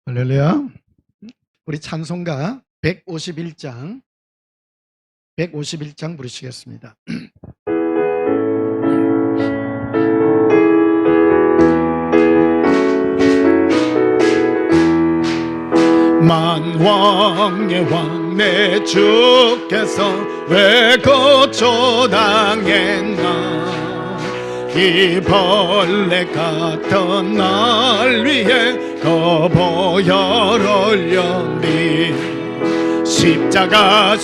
할렐루야. 우리 찬송가 151장 부르시겠습니다. 만왕의 왕 내 주께서 왜 거처당했나, 이 벌레 같은 날 위해 거보혈 흘렸니. 십자가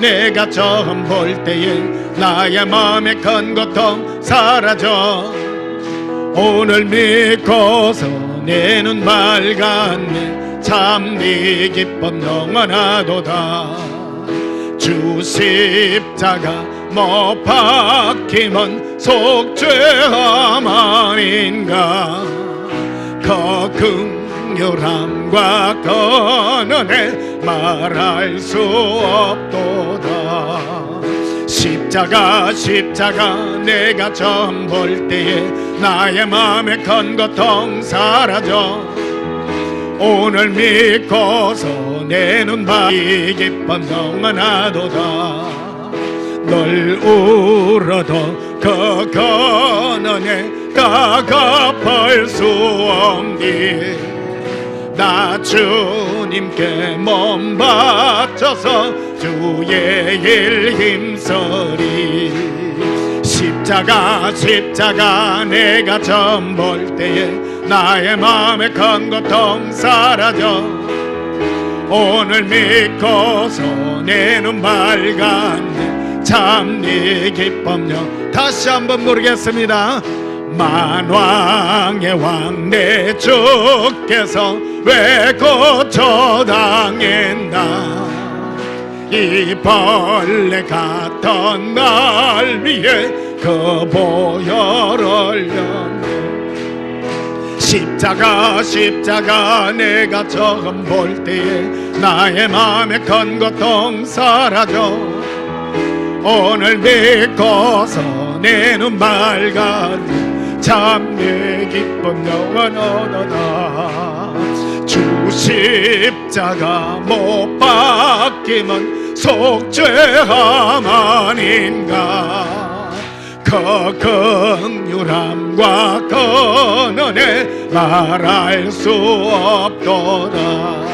내가 처음 볼 때에 나의 마음의 큰 고통 사라져. 오늘 믿고서 내 눈 밝았네. 참 네 기쁨 영원하도다. 주 십자가 못 박힘은 속죄함 아닌가. 그 긍휼함과 그 은혜 말할 수 없도다. 십자가 내가 처음 볼 때에 나의 마음의 큰 고통 사라져. 오늘 믿고서 내 눈 밝이 기쁨 영원하도다. 널 울어도 그 은혜 다 갚을 수 없니. 나 주님께 몸 바쳐서 주의 일 힘쓰리. 십자가 내가 처음 볼 때에 나의 마음의 큰 고통 사라져. 오늘 믿고서 내 눈 밝았네. 참 네 기쁨요. 다시 한번 부르겠습니다. 만왕의 왕 내 주께서 왜 고쳐당했나, 이 벌레 같은 날 위해 그 보혈 흘렸네. 십자가 내가 처음 볼 때에 나의 마음의 큰 고통 사라져. 오늘 믿고서 내 눈 밝았네. 참 내 기쁨 영원하도다. 주 십자가 못 박힘은 속죄함 아닌가. 그 긍휼함과 그 은혜 말할 수 없도다.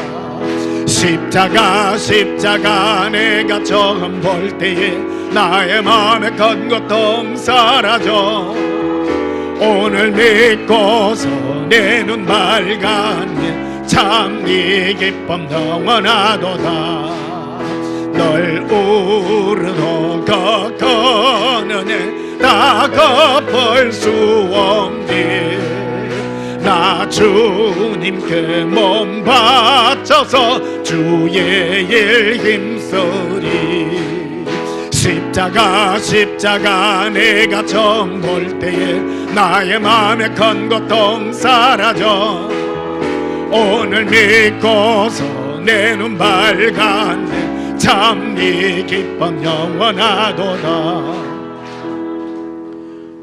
십자가 내가 처음 볼 때에 나의 마음의 큰 고통 사라져. 오늘 믿고서 내 눈 밝았네. 참 네 기쁨 영원하도다. 널 울어도 그 은혜 다 갚을 수 없니. 나 주님께 몸 바쳐서 주의 일 힘쓰리. 십자가 내가 처음 볼 때에 나의 마음의 큰 고통 사라져. 오늘 믿고서 내 눈 밝았네. 참 네 기쁨 영원하도다.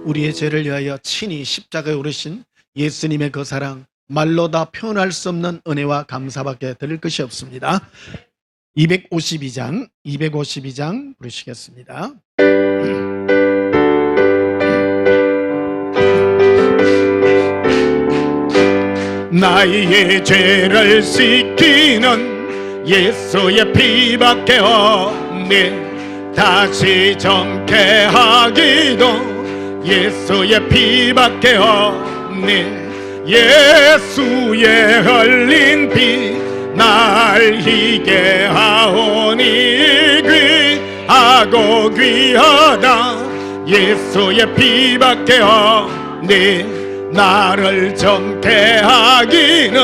우리의 죄를 위하여 친히 십자가에 오르신 예수님의 그 사랑, 말로 다 표현할 수 없는 은혜와 감사밖에 드릴 것이 없습니다. 252장 부르시겠습니다. 나의 죄를 씻기는 예수의 피밖에 없네. 다시 정케하기도 예수의 피밖에 없네. 예수의 흘린 피 날 희게 하오니 귀하고 귀하다. 예수의 피밖에 없네. 나를 정케하기는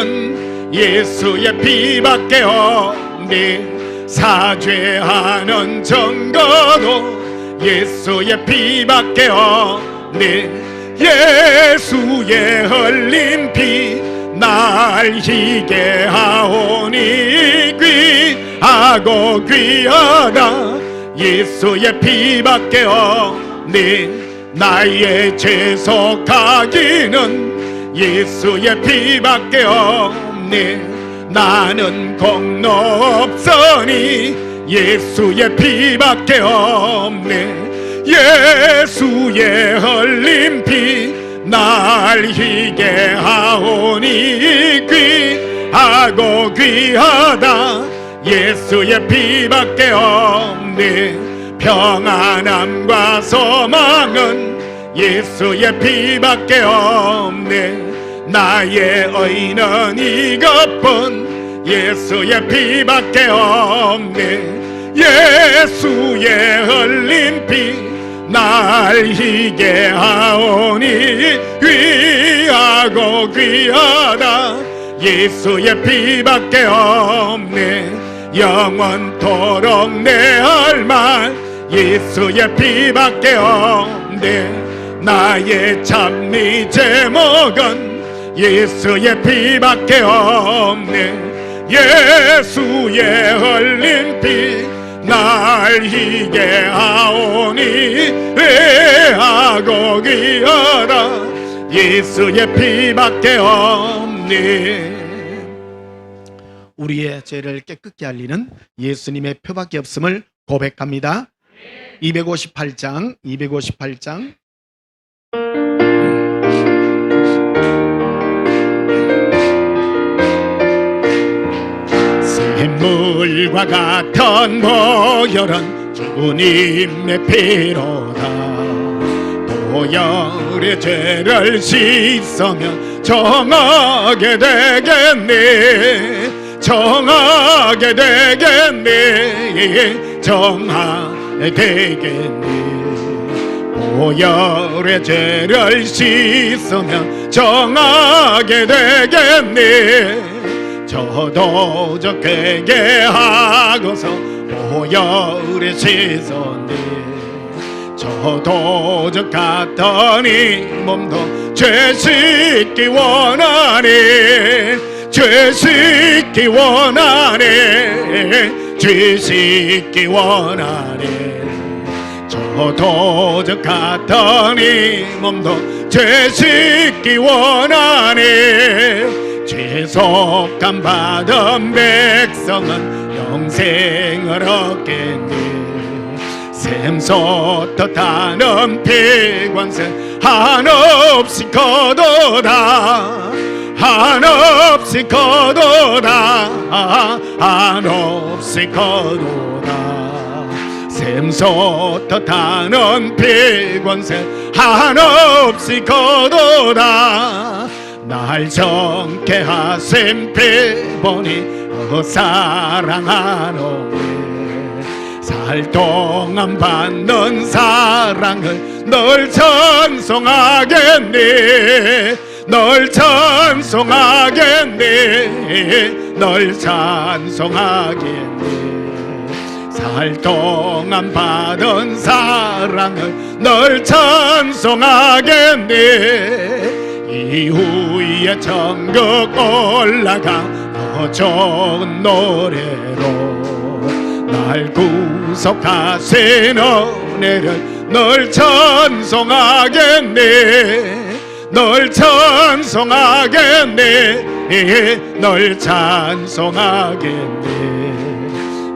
예수의 피밖에 없네. 사죄하는 증거도 예수의 피밖에 없네. 예수의 흘린 피 날 희게 하오니 귀하고 귀하다. 예수의 피밖에 없네. 나의 죄 속하기는 예수의 피밖에 없네. 없네. 나는 공로 없으니 예수의 피밖에 없네. 예수의 흘린 피 날 희게 하오니 귀하고 귀하다. 예수의 피밖에 없네. 평안함과 소망은 예수의 피밖에 없네. 나의 의는 이것뿐 예수의 피밖에 없네. 예수의 흘린 피 날 희게 하오니 귀하고 귀하다. 예수의 피밖에 없네. 영원토록 내 할 말 예수의 피밖에 없네. 나의 찬미 제목은 예수의 피밖에 없네. 예수의 흘린 피 날 희게 하오니 귀하고 귀하다. 예수의 피밖에 없네. 우리의 죄를 깨끗게 알리는 예수님의 표밖에 없음을 고백합니다. 258장 샘물과 같은 보혈은 주님의 피로다. 보혈의 죄를 씻으면 정하게 되겠네. 정하게 되겠네. 정하게 되겠네. 보혈의 죄를 씻으면 정하게 되겠네. 저도 저 회개하고서 보혈에 씻었네. 저도 저 같으니 몸도 죄 씻기 원하네. 죄 씻기 원하네. 죄 씻기 원하네. 저도 저 같으니 몸도 죄 씻기 원하네. 죄속감 받은 백성은 영생을 얻겠네. 샘솟듯 하는 피관세 한없이 거도다. 한없이 거도다. 한없이 거도다. 샘솟듯 하는 피관세 한없이 거도다. 날 정케 하신 피보니 사랑하노니 살 동안 받는 사랑을 널 찬송하겠네. 널 찬송하겠네. 널 찬송하겠네. 살 동안 받은 사랑을 널 찬송하겠네. 이후에 천국 올라가 더 좋은 노래로 날 구속하신 은혜를 널 찬송하겠네. 널 찬송하겠네. 널 찬송하겠네.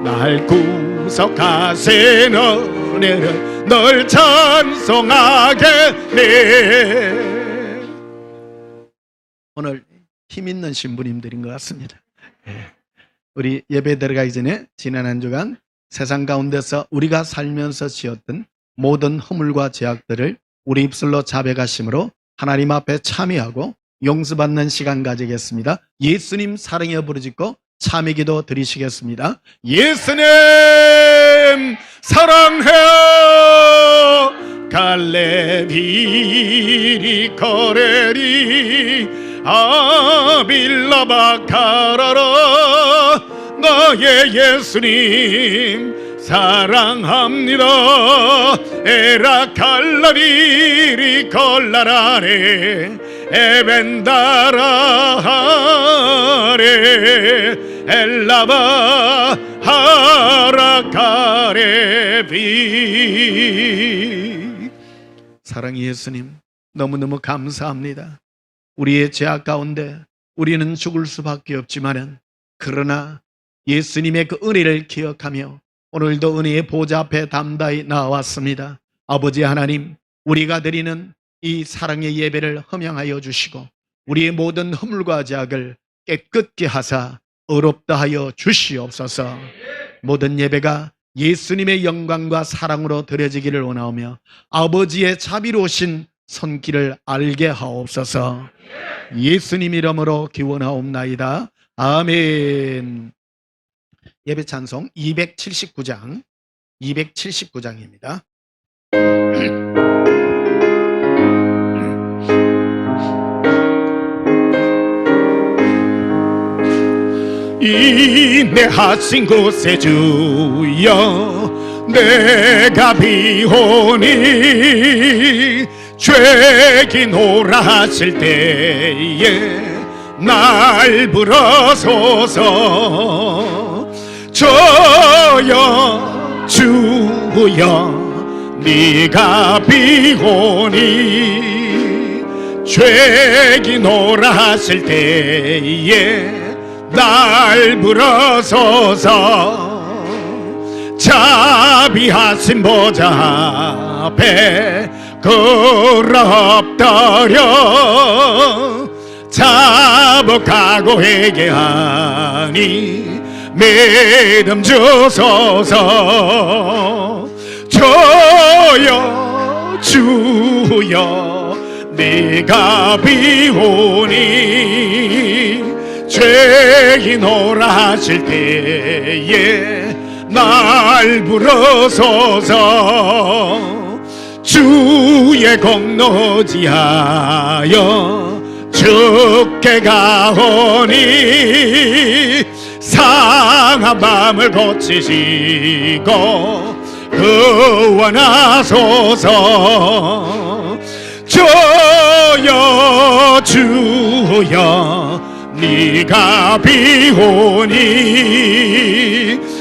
날 구속하신 은혜를 널 찬송하겠네. 오늘 힘 있는 신부님들인 것 같습니다. 우리 예배 들어가기 전에 지난 한 주간 세상 가운데서 우리가 살면서 지었던 모든 허물과 죄악들을 우리 입술로 자백하심으로 하나님 앞에 참여하고 용서받는 시간 가지겠습니다. 예수님 사랑에 부르짖고 참회기도 드리시겠습니다. 예수님 사랑해요. 갈레비리 거레리 아빌라바카라라. 나의 예수님 사랑합니다. 에라칼라비리 콜라라레 에벤다라하레 엘라바 하라카레비. 사랑의 예수님 너무너무 감사합니다. 우리의 죄악 가운데 우리는 죽을 수밖에 없지만은 그러나 예수님의 그 은혜를 기억하며 오늘도 은혜의 보좌 앞에 담대히 나왔습니다. 아버지 하나님, 우리가 드리는 이 사랑의 예배를 흠양하여 주시고 우리의 모든 허물과 죄악을 깨끗게 하사 의롭다 하여 주시옵소서. 모든 예배가 예수님의 영광과 사랑으로 드려지기를 원하오며 아버지의 자비로우신 손길을 알게 하옵소서. 예수님 이름으로 기원하옵나이다. 아멘. 예배 찬송 279장 279장입니다. 인내하신 곳에 주여 내가 비오니 죄기노라 하실 때에 날 불어소서. 저여 주여 네가 비오니 죄기노라 하실 때에 날 불어서서 자비하신 보좌 앞에 걸어엎드려 자복하고 회개하니 믿음 주소서. 저여 주여 네가 비오니 죄인오라 하실 때에 날 불어서서 주의 공로지하여 죽게 가오니 상한 마음을 고치시고 구원하소서. 저여 주여 네가 비오니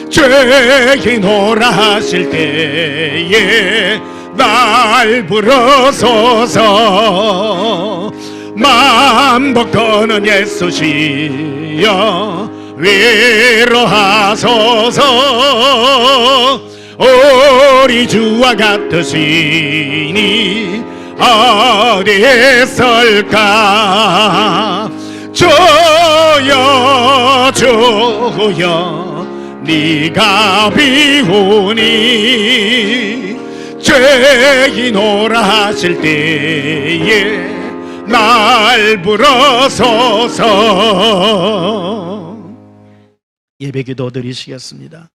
죄인오라 하실 때에 날 불어서서 만복 떠는 예수시여 위로하소서. 우리 주와 같으시니 어디에 있을까. 저여 주여 네가 비오니 죄인오라 하실 때에 날 불어서서. 예배기도 드리시겠습니다.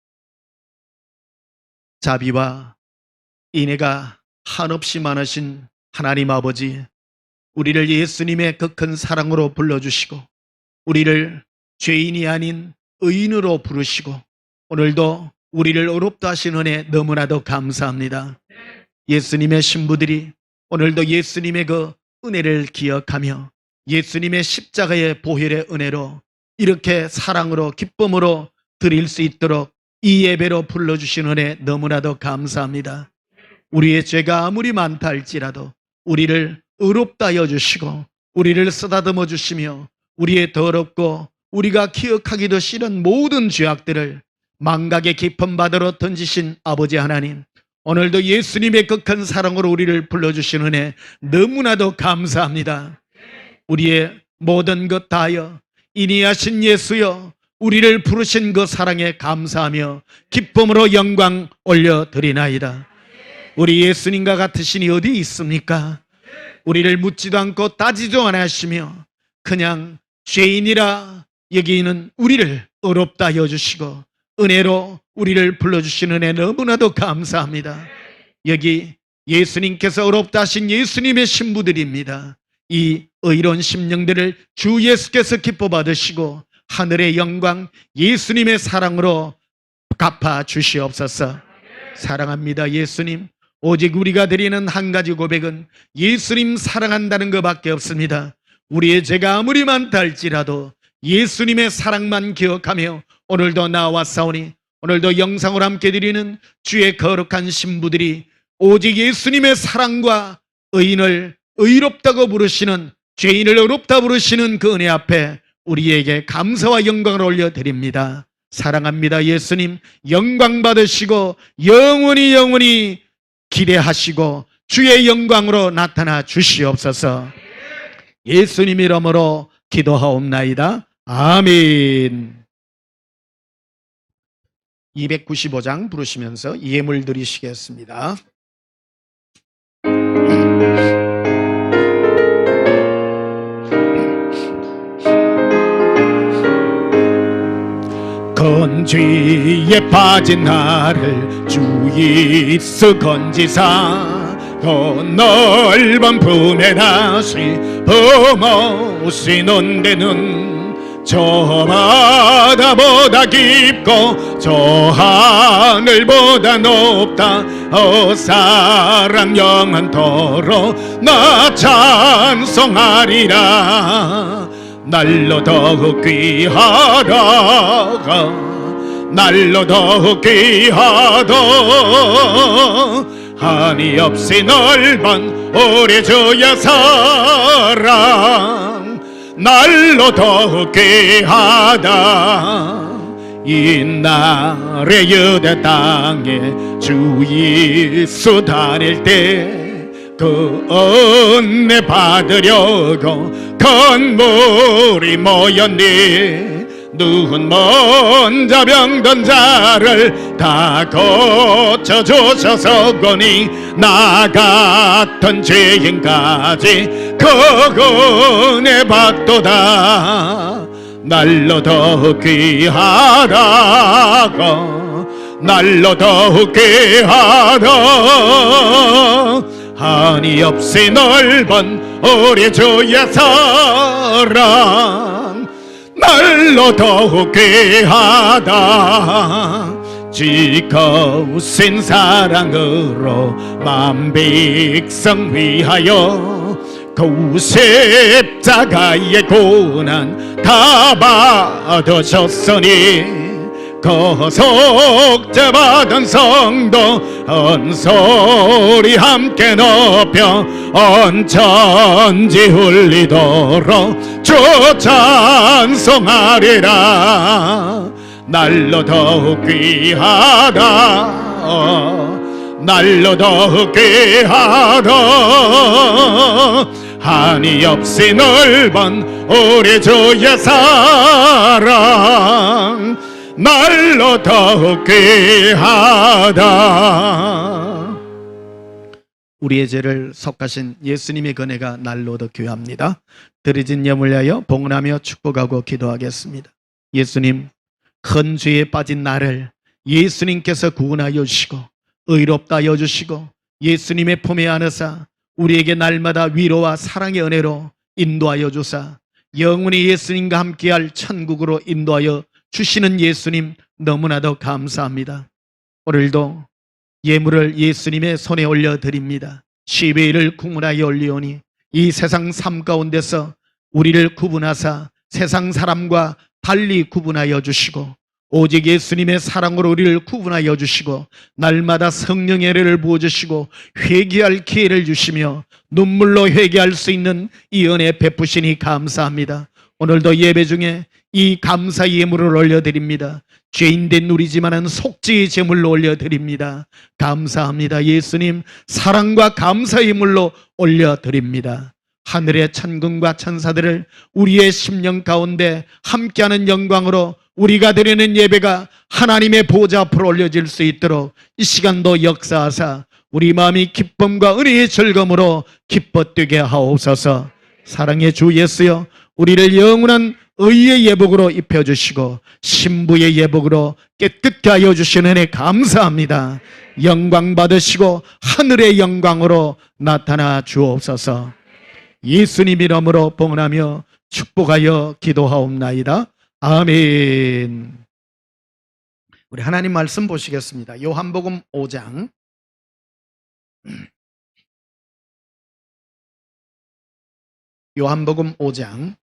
자비와 인애가 한없이 많으신 하나님 아버지, 우리를 예수님의 그 큰 사랑으로 불러주시고 우리를 죄인이 아닌 의인으로 부르시고 오늘도 우리를 의롭다 하신 은혜 너무나도 감사합니다. 예수님의 신부들이 오늘도 예수님의 그 은혜를 기억하며 예수님의 십자가의 보혈의 은혜로 이렇게 사랑으로 기쁨으로 드릴 수 있도록 이 예배로 불러주신 은혜 너무나도 감사합니다. 우리의 죄가 아무리 많다 할지라도 우리를 의롭다 하여 주시고 우리를 쓰다듬어 주시며 우리의 더럽고 우리가 기억하기도 싫은 모든 죄악들을 망각의 깊은 바다로 던지신 아버지 하나님, 오늘도 예수님의 그 큰 사랑으로 우리를 불러주신 은혜 너무나도 감사합니다. 우리의 모든 것 다하여 인이하신 예수여 우리를 부르신 그 사랑에 감사하며 기쁨으로 영광 올려드리나이다. 우리 예수님과 같으시니 어디 있습니까? 우리를 묻지도 않고 따지도 않아 하시며 그냥 죄인이라 여기는 우리를 의롭다 하여 주시고 은혜로 우리를 불러주시는 은혜 너무나도 감사합니다. 여기 예수님께서 의롭다 하신 예수님의 신부들입니다. 이 의로운 심령들을 주 예수께서 기뻐 받으시고 하늘의 영광 예수님의 사랑으로 갚아 주시옵소서. 사랑합니다 예수님. 오직 우리가 드리는 한 가지 고백은 예수님 사랑한다는 것밖에 없습니다. 우리의 죄가 아무리 많다 할지라도 예수님의 사랑만 기억하며 오늘도 나왔사오니 오늘도 영상으로 함께 드리는 주의 거룩한 신부들이 오직 예수님의 사랑과 의인을 의롭다고 부르시는 죄인을 의롭다 부르시는 그 은혜 앞에 우리에게 감사와 영광을 올려드립니다. 사랑합니다. 예수님 영광 받으시고 영원히 기대하시고 주의 영광으로 나타나 주시옵소서. 예수님 이름으로 기도하옵나이다. 아멘. 295장 부르시면서 예물 드리시겠습니다. 건지에 빠진 나를 주 예수 건지사 그 넓은 품에 다시 품으시는 데는 저 바다보다 깊고 저 하늘보다 높다. 사랑 영원토록 나 찬송하리라. 날로 더욱 귀하다. 날로 더욱 귀하다. 한이 없이 넓은 우리 주의 사랑 날로 더욱 귀하다. 이날의 유대 땅에 주 예수 다닐 때 그 은혜 받으려고 건물이 모였니. 누군 먼저 병든 자를 다 고쳐주셔서 거니 나 같은 죄인까지 그 은혜 받도다. 날로 더욱 귀하다고 날로 더욱 귀하다. 한이 없이 넓은 우리 주의 사랑 날로 더욱 귀하다. 지거우신 사랑으로 만백성 위하여 그 십자가의 고난 다 받으셨으니 그 속죄 받은 성도 은소리 함께 높여 온천지 울리도록 주 찬송하리라. 날로 더욱 귀하다. 날로 더욱 귀하다. 한이 없이 넓은 우리 주의 사랑 날로 더욱 귀하다. 우리의 죄를 속하신 예수님의 은혜가 날로 더 귀합니다. 드려진 예물 위하여 봉헌하며 축복하고 기도하겠습니다. 예수님, 큰 죄에 빠진 나를 예수님께서 구원하여 주시고 의롭다 하여 주시고 예수님의 품에 안으사 우리에게 날마다 위로와 사랑의 은혜로 인도하여 주사 영원히 예수님과 함께할 천국으로 인도하여 주시는 예수님 너무나도 감사합니다. 오늘도 예물을 예수님의 손에 올려드립니다. 10회를 구분하여 올리오니 이 세상 삶 가운데서 우리를 구분하사 세상 사람과 달리 구분하여 주시고 오직 예수님의 사랑으로 우리를 구분하여 주시고 날마다 성령의 은혜를 부어주시고 회개할 기회를 주시며 눈물로 회개할 수 있는 이 은혜 베푸시니 감사합니다. 오늘도 예배 중에 이 감사 예물을 올려드립니다. 죄인된 우리지만은 속죄의 제물로 올려드립니다. 감사합니다. 예수님 사랑과 감사 예물로 올려드립니다. 하늘의 천군과 천사들을 우리의 심령 가운데 함께하는 영광으로 우리가 드리는 예배가 하나님의 보좌 앞으로 올려질 수 있도록 이 시간도 역사하사 우리 마음이 기쁨과 은혜의 즐거움으로 기뻐 뛰게 하옵소서. 사랑의 주 예수여, 우리를 영원한 의의 예복으로 입혀주시고 신부의 예복으로 깨끗게 하여 주시는 은혜 감사합니다. 영광 받으시고 하늘의 영광으로 나타나 주옵소서. 예수님 이름으로 봉헌하며 축복하여 기도하옵나이다. 아멘. 우리 하나님 말씀 보시겠습니다. 요한복음 5장 요한복음 5장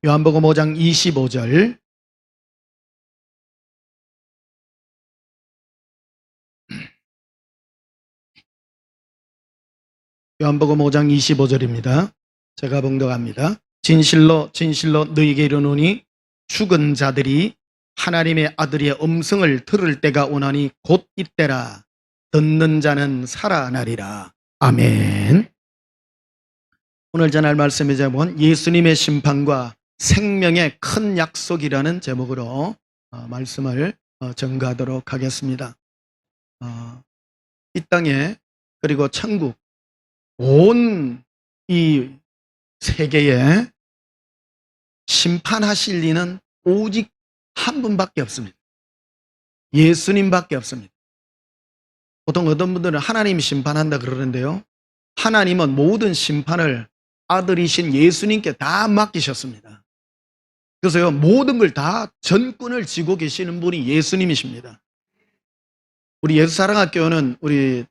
요한복음 5장 25절 요한복음 5장 25절입니다. 제가 봉독합니다. 진실로 진실로 너희에게 이르노니 죽은 자들이 하나님의 아들의 음성을 들을 때가 오나니 곧 이때라. 듣는 자는 살아나리라. 아멘. 오늘 전할 말씀의 제목은 예수님의 심판과 생명의 큰 약속이라는 제목으로 말씀을 전가하도록 하겠습니다. 이 땅에 그리고 천국 온 이 세계에 심판하실 이는 오직 한 분밖에 없습니다. 예수님밖에 없습니다. 보통 어떤 분들은 하나님 심판한다 그러는데요. 하나님은 모든 심판을 아들이신 예수님께 다 맡기셨습니다. 그래서요, 모든 걸 다 전권을 쥐고 계시는 분이 예수님이십니다. 우리 예수사랑학교는 우리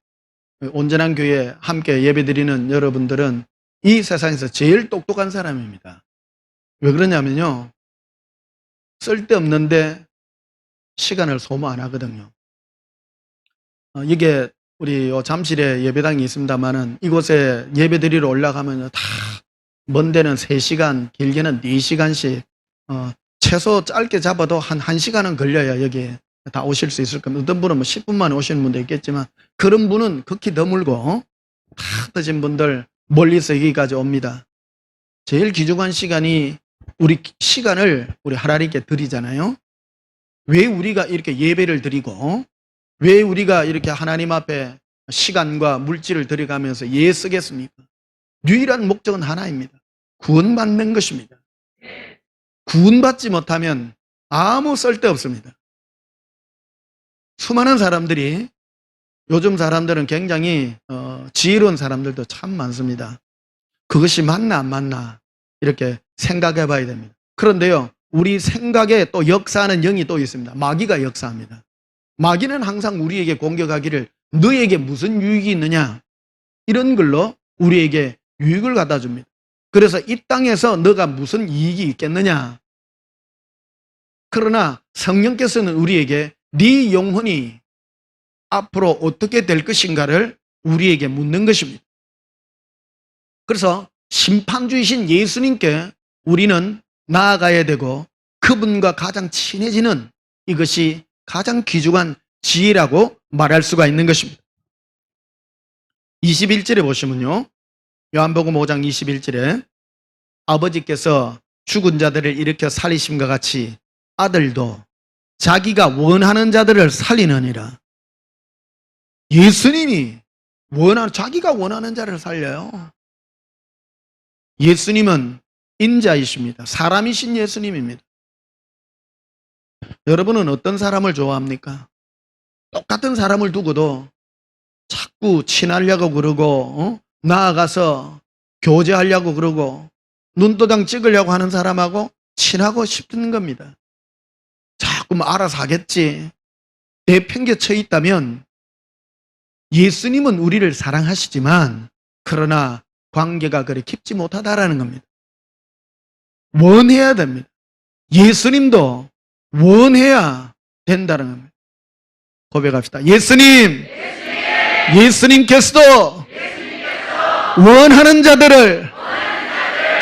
온전한 교회 함께 예배드리는 여러분들은 이 세상에서 제일 똑똑한 사람입니다. 왜 그러냐면요, 쓸데없는데 시간을 소모 안 하거든요. 이게 우리 잠실에 예배당이 있습니다만은 이곳에 예배드리러 올라가면 다 먼 데는 3시간, 길게는 4시간씩 최소 짧게 잡아도 한 1시간은 걸려야 여기에 다 오실 수 있을 겁니다. 어떤 분은 뭐 10분 만에 오시는 분도 있겠지만 그런 분은 극히 드물고 다 드신 분들 멀리서 여기까지 옵니다. 제일 귀중한 시간이 우리 시간을 우리 하나님께 드리잖아요. 왜 우리가 이렇게 예배를 드리고 왜 우리가 이렇게 하나님 앞에 시간과 물질을 들여가면서 쓰겠습니까? 유일한 목적은 하나입니다. 구원받는 것입니다. 구원받지 못하면 아무 쓸데없습니다. 수많은 사람들이 요즘 사람들은 굉장히 지혜로운 사람들도 참 많습니다. 그것이 맞나 안 맞나 이렇게 생각해 봐야 됩니다. 그런데요, 우리 생각에 또 역사하는 영이 또 있습니다. 마귀가 역사합니다. 마귀는 항상 우리에게 공격하기를 너에게 무슨 유익이 있느냐 이런 걸로 우리에게 유익을 갖다 줍니다. 그래서 이 땅에서 너가 무슨 이익이 있겠느냐. 그러나 성령께서는 우리에게 네 영혼이 앞으로 어떻게 될 것인가를 우리에게 묻는 것입니다. 그래서 심판주이신 예수님께 우리는 나아가야 되고 그분과 가장 친해지는 이것이 가장 귀중한 지혜라고 말할 수가 있는 것입니다. 21절에 보시면요, 요한복음 5장 21절에 아버지께서 죽은 자들을 일으켜 살리심과 같이 아들도 자기가 원하는 자들을 살리느니라. 예수님이 자기가 원하는 자를 살려요. 예수님은 인자이십니다. 사람이신 예수님입니다. 여러분은 어떤 사람을 좋아합니까? 똑같은 사람을 두고도 자꾸 친하려고 그러고 나아가서 교제하려고 그러고 눈도장 찍으려고 하는 사람하고 친하고 싶은 겁니다. 자꾸 뭐 알아서 하겠지 내팽개쳐 있다면 예수님은 우리를 사랑하시지만 그러나 관계가 그리 깊지 못하다라는 겁니다. 원해야 됩니다. 예수님도 원해야 된다는 겁니다. 고백합시다. 예수님께서도 원하는 자들을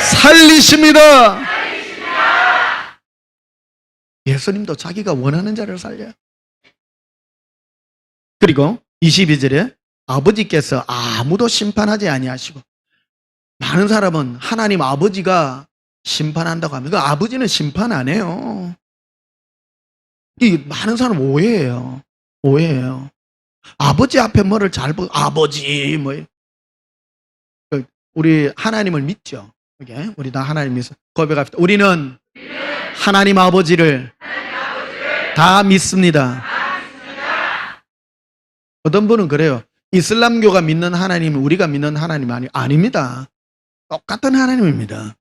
살리십니다. 예수님도 자기가 원하는 자를 살려요. 그리고 22절에 아버지께서 아무도 심판하지 아니하시고, 많은 사람은 하나님 아버지가 심판한다고 합니다. 그 아버지는 심판 안 해요. 이 많은 사람 오해해요. 아버지 앞에 뭐를 잘 보고 아버지 뭐 우리 하나님을 믿죠. 우리 다 하나님 믿어 고백합시다. 우리는 하나님 아버지를 다 믿습니다. 어떤 분은 그래요. 이슬람교가 믿는 하나님은 우리가 믿는 하나님 아닙니다. 똑같은 하나님입니다.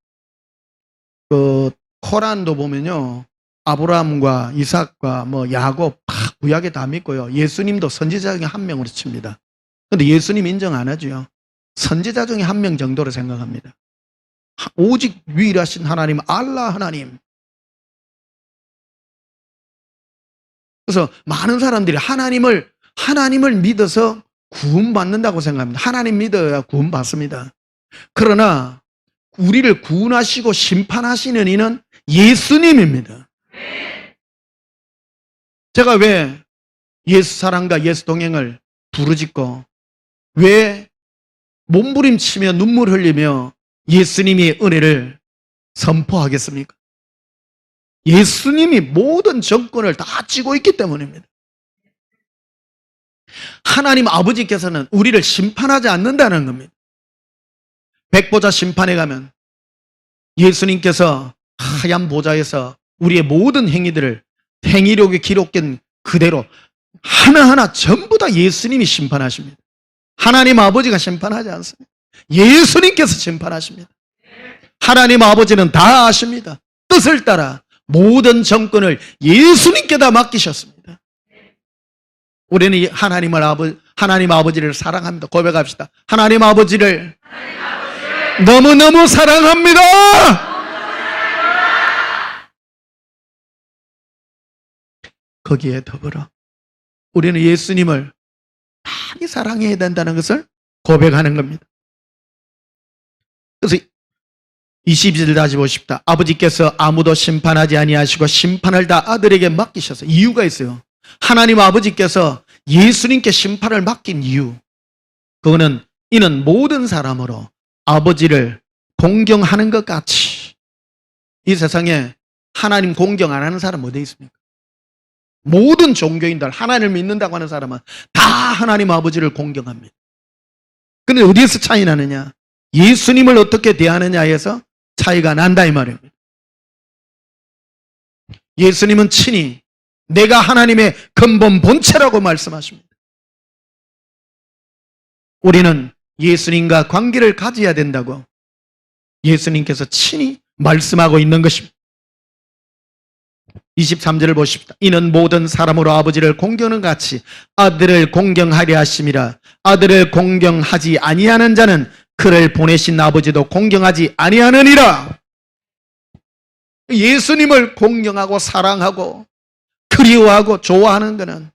그 코란도 보면요, 아브라함과 이삭과 야곱 다 구약에 다 믿고요. 예수님도 선지자 중에 한 명으로 칩니다. 그런데 예수님 인정 안 하죠. 선지자 중에 한 명 정도로 생각합니다. 오직 유일하신 하나님 알라 하나님. 그래서 많은 사람들이 하나님을 믿어서 구원받는다고 생각합니다. 하나님 믿어야 구원받습니다. 그러나 우리를 구원하시고 심판하시는 이는 예수님입니다. 제가 왜 예수 사랑과 예수 동행을 부르짖고 왜 몸부림치며 눈물 흘리며 예수님의 은혜를 선포하겠습니까? 예수님이 모든 정권을 다 쥐고 있기 때문입니다. 하나님 아버지께서는 우리를 심판하지 않는다는 겁니다. 백보자 심판에 가면 예수님께서 하얀 보좌에서 우리의 모든 행위록에 기록된 그대로 하나하나 전부 다 예수님이 심판하십니다. 하나님 아버지가 심판하지 않습니다. 예수님께서 심판하십니다. 하나님 아버지는 다 아십니다. 뜻을 따라 모든 정권을 예수님께 다 맡기셨습니다. 우리는 하나님 아버지를 사랑합니다. 고백합시다. 하나님 아버지를 너무너무 사랑합니다. 거기에 더불어 우리는 예수님을 많이 사랑해야 된다는 것을 고백하는 겁니다. 그래서 20절 다시 보십시다. 아버지께서 아무도 심판하지 아니하시고 심판을 다 아들에게 맡기셔서 이유가 있어요. 하나님 아버지께서 예수님께 심판을 맡긴 이유, 그거는 이는 모든 사람으로 아버지를 공경하는 것 같이. 이 세상에 하나님 공경 안 하는 사람 어디 있습니까? 모든 종교인들, 하나님을 믿는다고 하는 사람은 다 하나님 아버지를 공경합니다. 근데 어디에서 차이 나느냐? 예수님을 어떻게 대하느냐에서 차이가 난다 이 말입니다. 예수님은 친히 내가 하나님의 근본 본체라고 말씀하십니다. 우리는 예수님과 관계를 가져야 된다고 예수님께서 친히 말씀하고 있는 것입니다. 23절을 보십시다. 이는 모든 사람으로 아버지를 공경하는 같이 아들을 공경하려 하심이라. 아들을 공경하지 아니하는 자는 그를 보내신 아버지도 공경하지 아니하느니라. 예수님을 공경하고 사랑하고 그리워하고 좋아하는 것은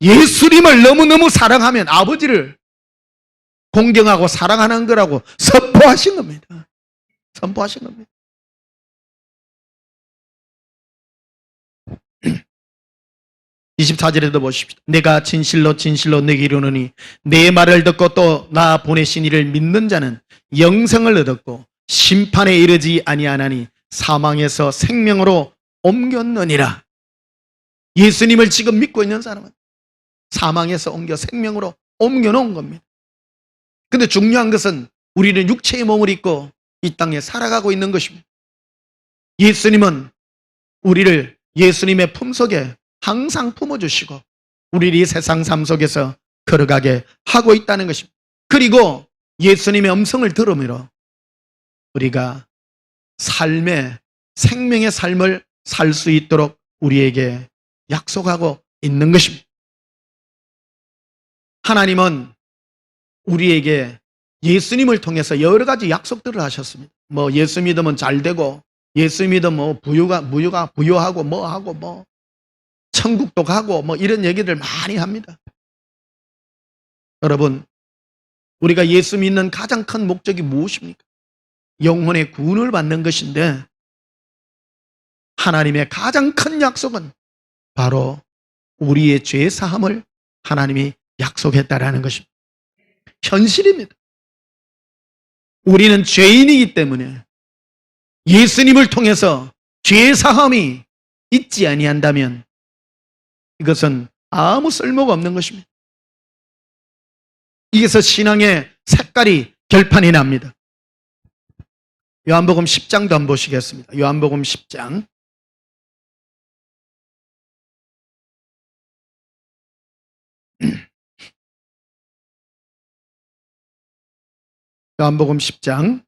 예수님을 너무너무 사랑하면 아버지를 공경하고 사랑하는 거라고 선포하신 겁니다. 선포하신 겁니다. 24절에도 보십시오. 내가 진실로 진실로 내게 이르노니 내 말을 듣고 또 나 보내신 이를 믿는 자는 영생을 얻었고 심판에 이르지 아니하나니 사망에서 생명으로 옮겼느니라. 예수님을 지금 믿고 있는 사람은 사망에서 옮겨 생명으로 옮겨놓은 겁니다. 근데 중요한 것은 우리는 육체의 몸을 입고 이 땅에 살아가고 있는 것입니다. 예수님은 우리를 예수님의 품속에 항상 품어주시고 우리를 이 세상 삶 속에서 걸어가게 하고 있다는 것입니다. 그리고 예수님의 음성을 들으므로 우리가 생명의 삶을 살 수 있도록 우리에게 약속하고 있는 것입니다. 하나님은 우리에게 예수님을 통해서 여러 가지 약속들을 하셨습니다. 뭐 예수 믿으면 잘 되고 예수 믿으면 뭐 부유하고 뭐 천국도 가고 뭐 이런 얘기들 많이 합니다. 여러분, 우리가 예수 믿는 가장 큰 목적이 무엇입니까? 영혼의 구원을 받는 것인데 하나님의 가장 큰 약속은 바로 우리의 죄 사함을 하나님이 약속했다라는 것입니다. 현실입니다. 우리는 죄인이기 때문에 예수님을 통해서 죄 사함이 있지 아니한다면 이것은 아무 쓸모가 없는 것입니다. 이게서 신앙의 색깔이 결판이 납니다. 요한복음 10장도 한번 보시겠습니다. 요한복음 10장. 요한복음 10장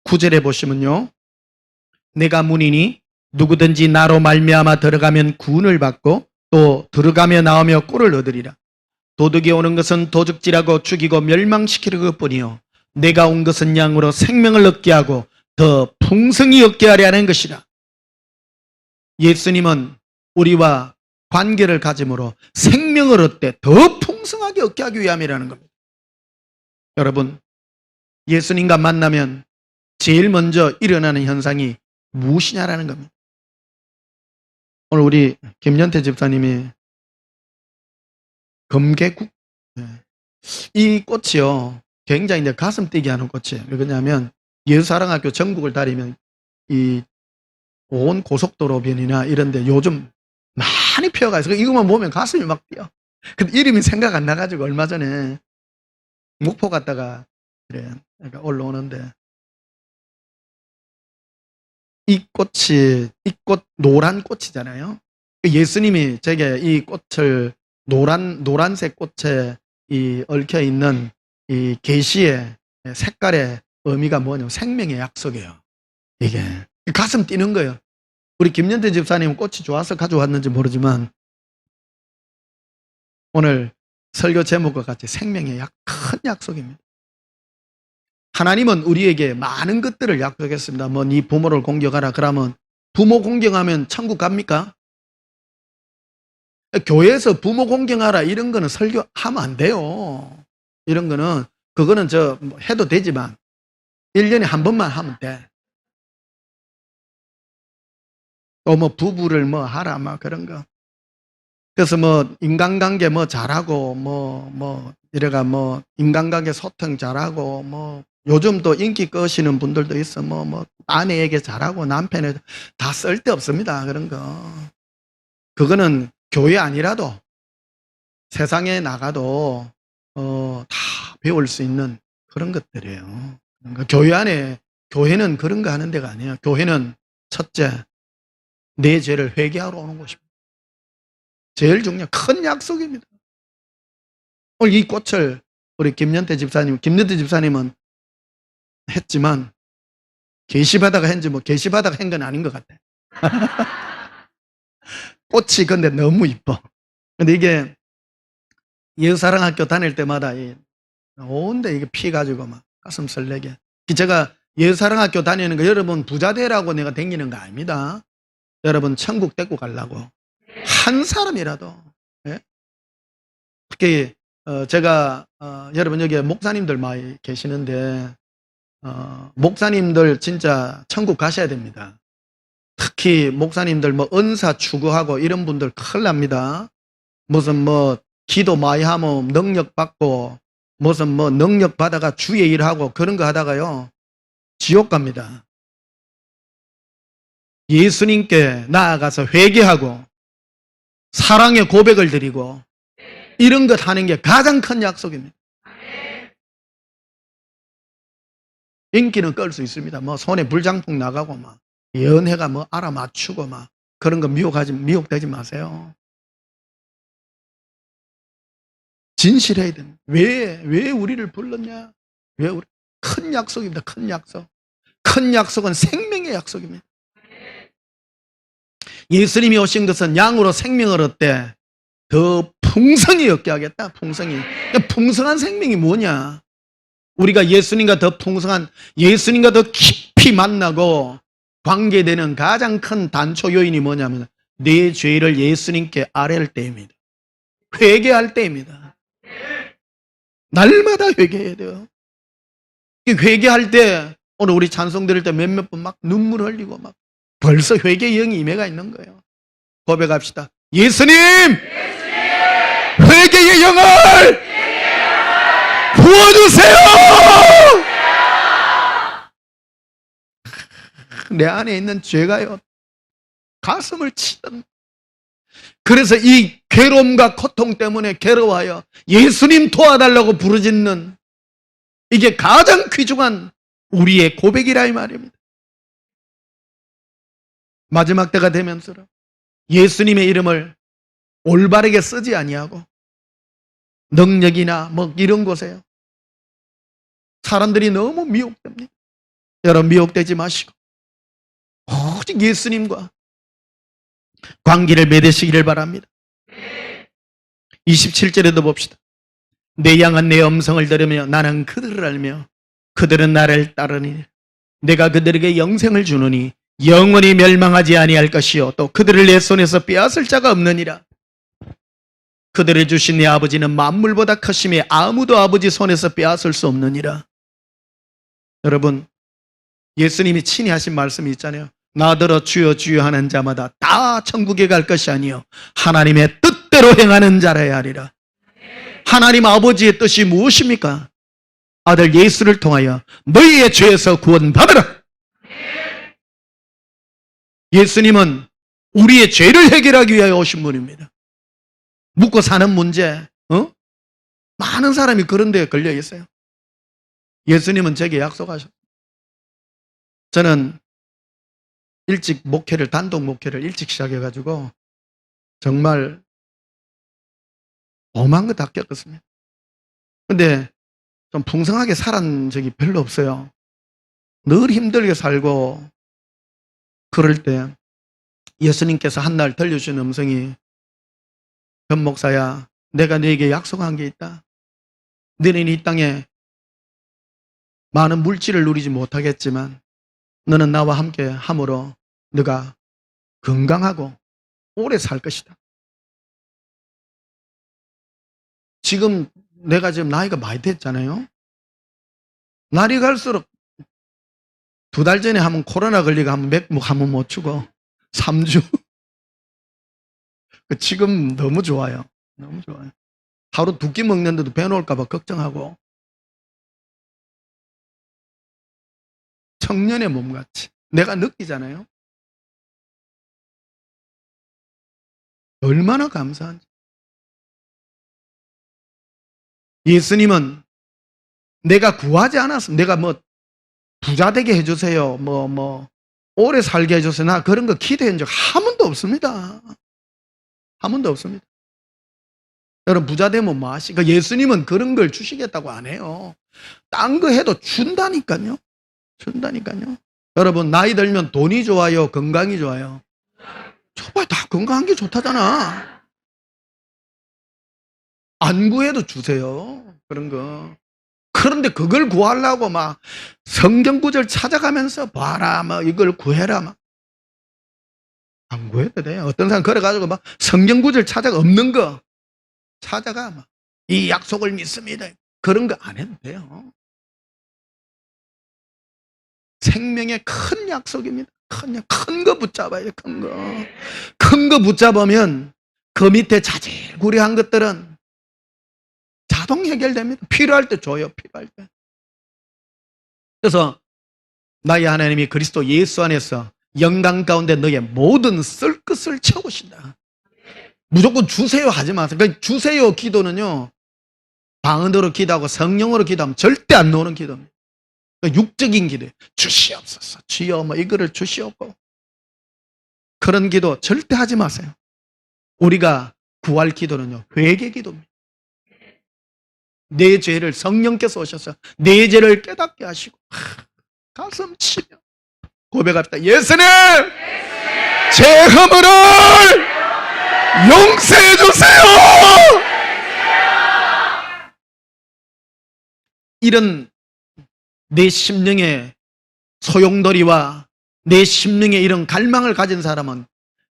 9절에 보시면요. 내가 문이니 누구든지 나로 말미암아 들어가면 구원을 받고 또 들어가며 나오며 꿀을 얻으리라. 도둑이 오는 것은 도둑질하고 죽이고 멸망시키려 그뿐이요 내가 온 것은 양으로 생명을 얻게 하고 더 풍성히 얻게 하려는 것이라. 예수님은 우리와 관계를 가짐으로 생명을 얻되 더 풍성하게 얻게 하기 위함이라는 겁니다. 여러분, 예수님과 만나면 제일 먼저 일어나는 현상이 무엇이냐라는 겁니다. 오늘 우리 김연태 집사님이 금계국, 이 꽃이요 굉장히 이제 가슴 뛰게 하는 꽃이에요. 왜냐하면 예수사랑학교 전국을 다니면 이 온 고속도로변이나 이런데 요즘 많이 피어가 있어. 이것만 보면 가슴이 막 뛰어. 근데 이름이 생각 안 나가지고 얼마 전에 목포 갔다가 그래 그러니까 올라오는데 이 꽃 노란 꽃이잖아요. 예수님이 제게 이 꽃을 노란색 꽃에 이 얽혀 있는 이 계시의 색깔의 의미가 뭐냐면 생명의 약속이에요. 이게 가슴 뛰는 거예요. 우리 김연태 집사님은 꽃이 좋아서 가져왔는지 모르지만 오늘 설교 제목과 같이 생명의 큰 약속입니다. 하나님은 우리에게 많은 것들을 약속했습니다. 뭐 네 부모를 공경하라 그러면 부모 공경하면 천국 갑니까? 교회에서 부모 공경하라 이런 거는 설교하면 안 돼요. 이런 거는 그거는 해도 되지만 1년에 한 번만 하면 돼. 또 뭐 부부를 뭐 하라 막 그런 거. 그래서 뭐 인간관계 뭐 잘하고 이래가 뭐 인간관계 소통 잘하고 뭐 요즘 또 인기 끄시는 분들도 있어. 뭐 아내에게 잘하고 남편에 다 쓸데없습니다. 그런 거. 그거는 교회 아니라도 세상에 나가도 다 배울 수 있는 그런 것들이에요. 그러니까 교회는 그런 거 하는 데가 아니에요. 교회는 첫째, 내 죄를 회개하러 오는 곳입니다. 제일 중요한 큰 약속입니다. 오늘 이 꽃을 우리 김연태 집사님은 했지만 계시바다가 했는지 뭐 계시바다가 한 건 아닌 것 같아. 꽃이 근데 너무 이뻐. 근데 이게 예수사랑학교 다닐 때마다 온데 이게 피가지고 막 가슴 설레게. 제가 예수사랑학교 다니는 거 여러분 부자 되라고 내가 다니는 거 아닙니다. 여러분 천국 데리고 가려고. 한 사람이라도. 예? 특히 제가 여러분 여기 목사님들 많이 계시는데 목사님들 진짜 천국 가셔야 됩니다. 특히 목사님들 뭐 은사 추구하고 이런 분들 큰일 납니다. 무슨 뭐 기도 많이 하면 능력 받고 무슨 뭐 능력 받아가 주의 일하고 그런 거 하다가요 지옥 갑니다. 예수님께 나아가서 회개하고 사랑의 고백을 드리고 이런 것 하는 게 가장 큰 약속입니다. 인기는 끌 수 있습니다. 뭐 손에 불장풍 나가고 막 연애가 뭐 알아맞추고 막 그런 거 미혹되지 마세요. 진실해야 됩니다. 왜 우리를 불렀냐? 큰 약속입니다. 큰 약속. 큰 약속은 생명의 약속입니다. 예수님이 오신 것은 양으로 생명을 얻되 더 풍성히 얻게 하겠다. 풍성히. 풍성한 생명이 뭐냐? 우리가 예수님과 더 깊이 만나고 관계되는 가장 큰 단초 요인이 뭐냐면 내 죄를 예수님께 아뢰할 때입니다. 회개할 때입니다. 날마다 회개해야 돼요. 회개할 때 오늘 우리 찬송 드릴 때 몇몇 분 막 눈물 흘리고 막 벌써 회개의 영이 임해가 있는 거예요. 고백합시다. 예수님! 회개의 영을 부어주세요! 내 안에 있는 죄가요 가슴을 치던. 그래서 이 괴로움과 고통 때문에 괴로워하여 예수님 도와달라고 부르짖는 이게 가장 귀중한 우리의 고백이라 이 말입니다. 마지막 때가 되면서 예수님의 이름을 올바르게 쓰지 아니하고 능력이나 뭐 이런 곳에요 사람들이 너무 미혹됩니다. 여러분 미혹되지 마시고 오직 예수님과 관계를 맺으시기를 바랍니다. 27절에도 봅시다. 내 양은 내 음성을 들으며 나는 그들을 알며 그들은 나를 따르니 내가 그들에게 영생을 주노니 영원히 멸망하지 아니할 것이요 또 그들을 내 손에서 빼앗을 자가 없느니라. 그들을 주신 내 아버지는 만물보다 크심에 아무도 아버지 손에서 빼앗을 수 없느니라. 여러분, 예수님이 친히 하신 말씀이 있잖아요. 나더러 주여 주여 하는 자마다 다 천국에 갈 것이 아니요 하나님의 뜻대로 행하는 자라야 하리라. 하나님 아버지의 뜻이 무엇입니까? 아들 예수를 통하여 너희의 죄에서 구원받으라. 예수님은 우리의 죄를 해결하기 위하여 오신 분입니다. 묵고 사는 문제, 많은 사람이 그런 데에 걸려 있어요. 예수님은 제게 약속하셨어요. 저는 일찍 단독 목회를 일찍 시작해가지고 정말 엄한 거 다 겪었습니다. 근데 좀 풍성하게 살은 적이 별로 없어요. 늘 힘들게 살고 그럴 때 예수님께서 한 날 들려주신 음성이 변 목사야, 내가 너에게 약속한 게 있다. 너는 이 땅에 많은 물질을 누리지 못하겠지만 너는 나와 함께 함으로 너가 건강하고 오래 살 것이다. 내가 지금 나이가 많이 됐잖아요. 날이 갈수록 2달 전에 하면 코로나 걸리고 하면 맥목 한번 못 추고 3주. 지금 너무 좋아요. 너무 좋아요. 하루 2끼 먹는데도 배 놓을까 봐 걱정하고 청년의 몸같이 내가 느끼잖아요. 얼마나 감사한지. 예수님은 내가 구하지 않았어. 내가 부자 되게 해주세요. 오래 살게 해주세요. 나 그런 거 기대한 적 한 번도 없습니다. 한 번도 없습니다. 여러분, 부자 되면 뭐 하시? 그러니까 예수님은 그런 걸 주시겠다고 안 해요. 딴 거 해도 준다니까요. 준다니까요. 여러분, 나이 들면 돈이 좋아요? 건강이 좋아요? 저봐, 다 건강한 게 좋다잖아. 안 구해도 주세요. 그런 거. 그런데 그걸 구하려고 막 성경 구절 찾아가면서 봐라, 이걸 구해라. 안 구해도 돼요. 어떤 사람 걸어가지고 막 성경 구절 찾아가 없는 거 찾아가. 이 약속을 믿습니다. 그런 거 안 해도 돼요. 생명의 큰 약속입니다. 큰 거 붙잡아야 돼, 큰 거. 큰 거 붙잡으면 그 밑에 자질구레한 것들은 자동 해결됩니다. 필요할 때 줘요, 필요할 때. 그래서 나의 하나님이 그리스도 예수 안에서 영광 가운데 너의 모든 쓸 것을 채우신다. 무조건 주세요 하지 마세요. 그러니까 주세요 기도는요, 방언으로 기도하고 성령으로 기도하면 절대 안 나오는 기도입니다. 육적인 기도, 주시옵소서, 주여 이거를 주시옵고, 그런 기도 절대 하지 마세요. 우리가 구할 기도는요, 회개 기도입니다. 내 죄를 성령께서 오셔서 내 죄를 깨닫게 하시고 가슴 치며 고백합시다. 예수님, 제 허물을 용서해 주세요. 이런 내 심령의 소용돌이와 내 심령의 이런 갈망을 가진 사람은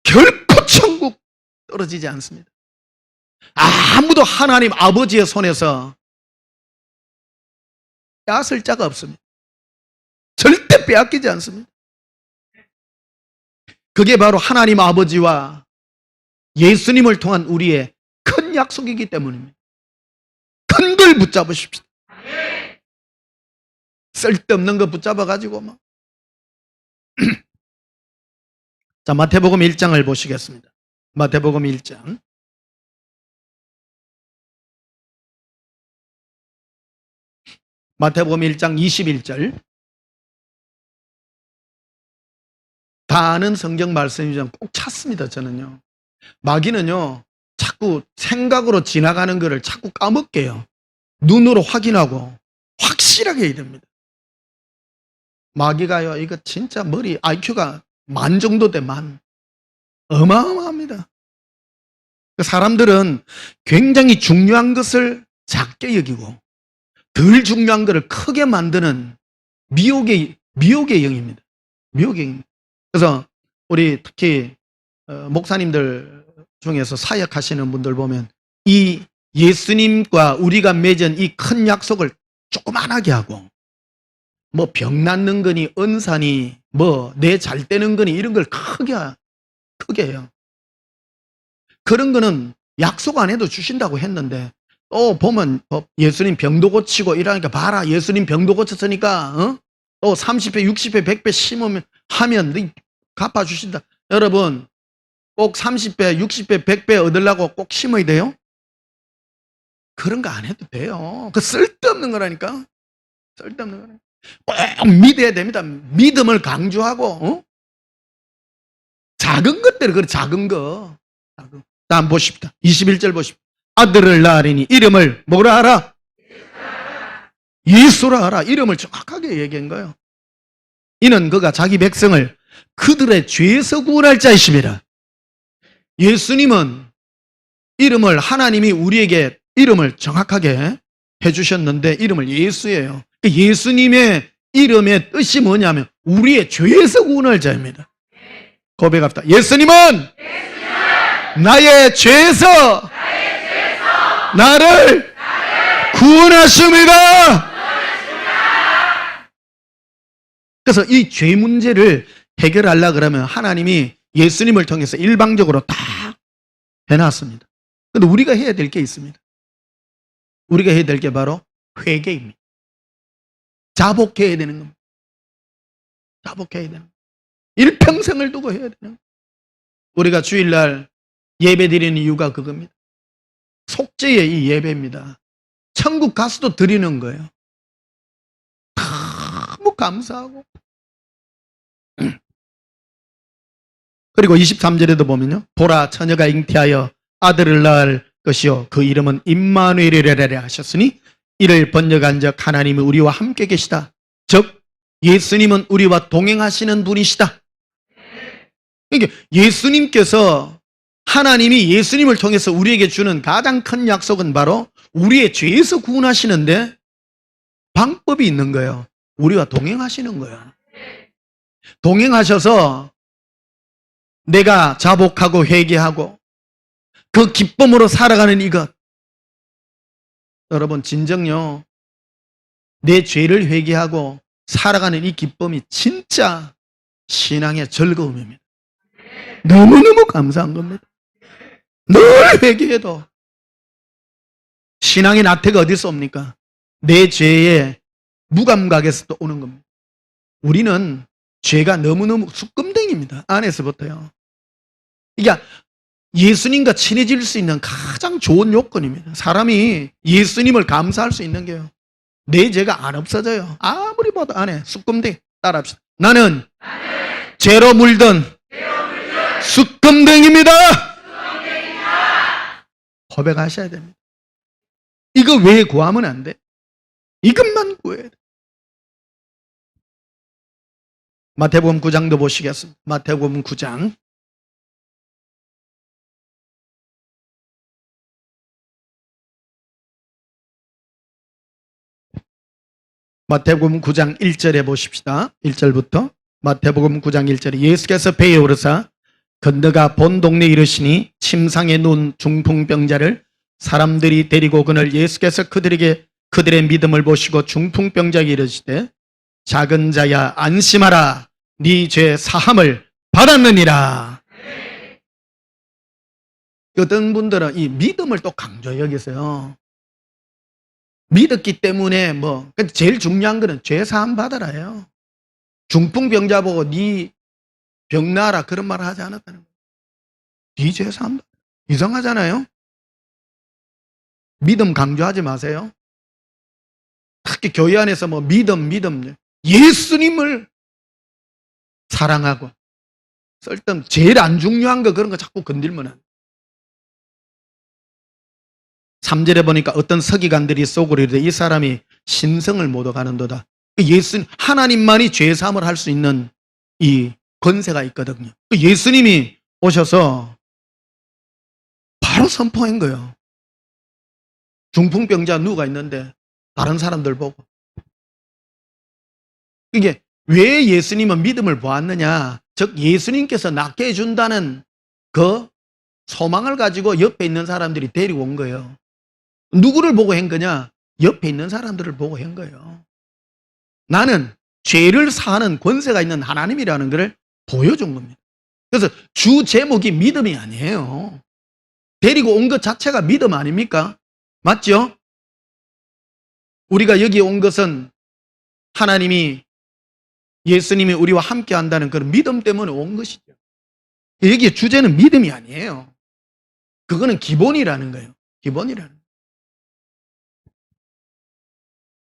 결코 천국 떨어지지 않습니다. 아무도 하나님 아버지의 손에서 빼앗을 자가 없습니다. 절대 빼앗기지 않습니다. 그게 바로 하나님 아버지와 예수님을 통한 우리의 큰 약속이기 때문입니다. 큰 걸 붙잡으십시오. 쓸데없는 거 붙잡아가지고 자, 마태복음 1장을 보시겠습니다. 마태복음 1장. 마태복음 1장 21절. 다 아는 성경 말씀이지만 꼭 찾습니다, 저는요. 마귀는요, 자꾸 생각으로 지나가는 거를 자꾸 까먹게 해요. 눈으로 확인하고 확실하게 해야 됩니다. 마귀가요, 이거 진짜 머리 IQ가 만 정도 돼, 만. 어마어마합니다. 사람들은 굉장히 중요한 것을 작게 여기고 덜 중요한 것을 크게 만드는 미혹의 영입니다. 미혹의 영. 그래서 우리 특히 목사님들 중에서 사역하시는 분들 보면 이 예수님과 우리가 맺은 이 큰 약속을 조그만하게 하고 뭐 병 낫는 거니 은사니 뭐 내 잘 되는 거니 이런 걸 크게 해요. 그런 거는 약속 안 해도 주신다고 했는데 또 보면 예수님 병도 고치고 이러니까 봐라 예수님 병도 고쳤으니까 또 30배 60배 100배 심으면 하면 갚아주신다. 여러분 꼭 30배 60배 100배 얻으려고 꼭 심어야 돼요? 그런 거 안 해도 돼요. 그 쓸데없는 거라니까. 쓸데없는 거라니까. 꼭 믿어야 됩니다. 믿음을 강조하고 작은 것들 그래 작은 거. 다음 보십시다. 21절 보십시다. 아들을 낳으리니 이름을 뭐라 하라? 예수라 하라. 이름을 정확하게 얘기한 거예요. 이는 그가 자기 백성을 그들의 죄에서 구원할 자이심이라. 예수님은 이름을 하나님이 우리에게 이름을 정확하게 해주셨는데 이름을 예수예요. 예수님의 이름의 뜻이 뭐냐면 우리의 죄에서 구원할 자입니다. 고백합시다. 예수님은 나의 죄에서 나를 구원하십니다. 그래서 이 죄 문제를 해결하려고 그러면 하나님이 예수님을 통해서 일방적으로 다 해놨습니다. 그런데 우리가 해야 될 게 있습니다. 우리가 해야 될 게 바로 회개입니다. 자복해야 되는 겁니다. 자복해야 되는 겁니다. 일평생을 두고 해야 되는 겁니다. 우리가 주일날 예배 드리는 이유가 그겁니다. 속죄의 이 예배입니다. 천국 가서도 드리는 거예요. 너무 감사하고. 그리고 23절에도 보면요. 보라 처녀가 잉태하여 아들을 낳을 것이요 그 이름은 임마누엘이라 하셨으니 이를 번역한즉 하나님이 우리와 함께 계시다. 즉 예수님은 우리와 동행하시는 분이시다. 그러니까 예수님께서 하나님이 예수님을 통해서 우리에게 주는 가장 큰 약속은 바로 우리의 죄에서 구원하시는데 방법이 있는 거예요. 우리와 동행하시는 거예요. 동행하셔서 내가 자복하고 회개하고 그 기쁨으로 살아가는 이것. 여러분 진정요. 내 죄를 회개하고 살아가는 이 기쁨이 진짜 신앙의 즐거움입니다. 너무너무 감사한 겁니다. 늘 회개해도 신앙의 나태가 어디서 옵니까? 내 죄의 무감각에서 또 오는 겁니다. 우리는 죄가 너무너무 숙금댕입니다. 안에서부터요. 이게 예수님과 친해질 수 있는 가장 좋은 요건입니다. 사람이 예수님을 감사할 수 있는 게요. 내 죄가 안 없어져요. 아무리 봐도 안에 숙금댕이. 따라합시다. 나는 죄로 물든 숙금댕입니다. 고백하셔야 됩니다. 이거 왜 구하면 안 돼? 이것만 구해야 돼. 마태복음 9장도 보시겠습니다. 마태복음 9장. 마태복음 9장 1절에 보십시다. 1절부터 마태복음 9장 1절에 예수께서 배에 오르사 건너가 본 동네에 이르시니 침상에 누운 중풍병자를 사람들이 데리고 그늘 예수께서 그들의 믿음을 보시고 중풍병자에게 이르시되 작은 자야 안심하라 네 죄 사함을 받았느니라. 어떤 분들은 이 믿음을 또 강조해 여기서요. 믿었기 때문에 제일 중요한 거는 죄 사함 받아라예요. 중풍병자 보고 네 병 나아라 그런 말을 하지 않았다는 거예요. 네 죄 사함 받아라. 이상하잖아요. 믿음 강조하지 마세요. 특히 교회 안에서 믿음 예수님을 사랑하고 쓸데없는 제일 안 중요한 거 그런 거 자꾸 건들면 안 돼. 3절에 보니까 어떤 서기관들이 속으로 이르되 이 사람이 신성을 못 얻어가는도다. 예수님 하나님만이 죄사함을 할 수 있는 이 권세가 있거든요. 예수님이 오셔서 바로 선포한 거예요. 중풍병자 누가 있는데 다른 사람들 보고. 이게 왜 예수님은 믿음을 보았느냐? 즉 예수님께서 낫게 해준다는 그 소망을 가지고 옆에 있는 사람들이 데리고 온 거예요. 누구를 보고 한 거냐? 옆에 있는 사람들을 보고 한 거예요. 나는 죄를 사하는 권세가 있는 하나님이라는 것을 보여준 겁니다. 그래서 주 제목이 믿음이 아니에요. 데리고 온 것 자체가 믿음 아닙니까? 맞죠? 우리가 여기 온 것은 하나님이, 예수님이 우리와 함께 한다는 그런 믿음 때문에 온 것이죠. 여기 주제는 믿음이 아니에요. 그거는 기본이라는 거예요. 기본이라는 거예요.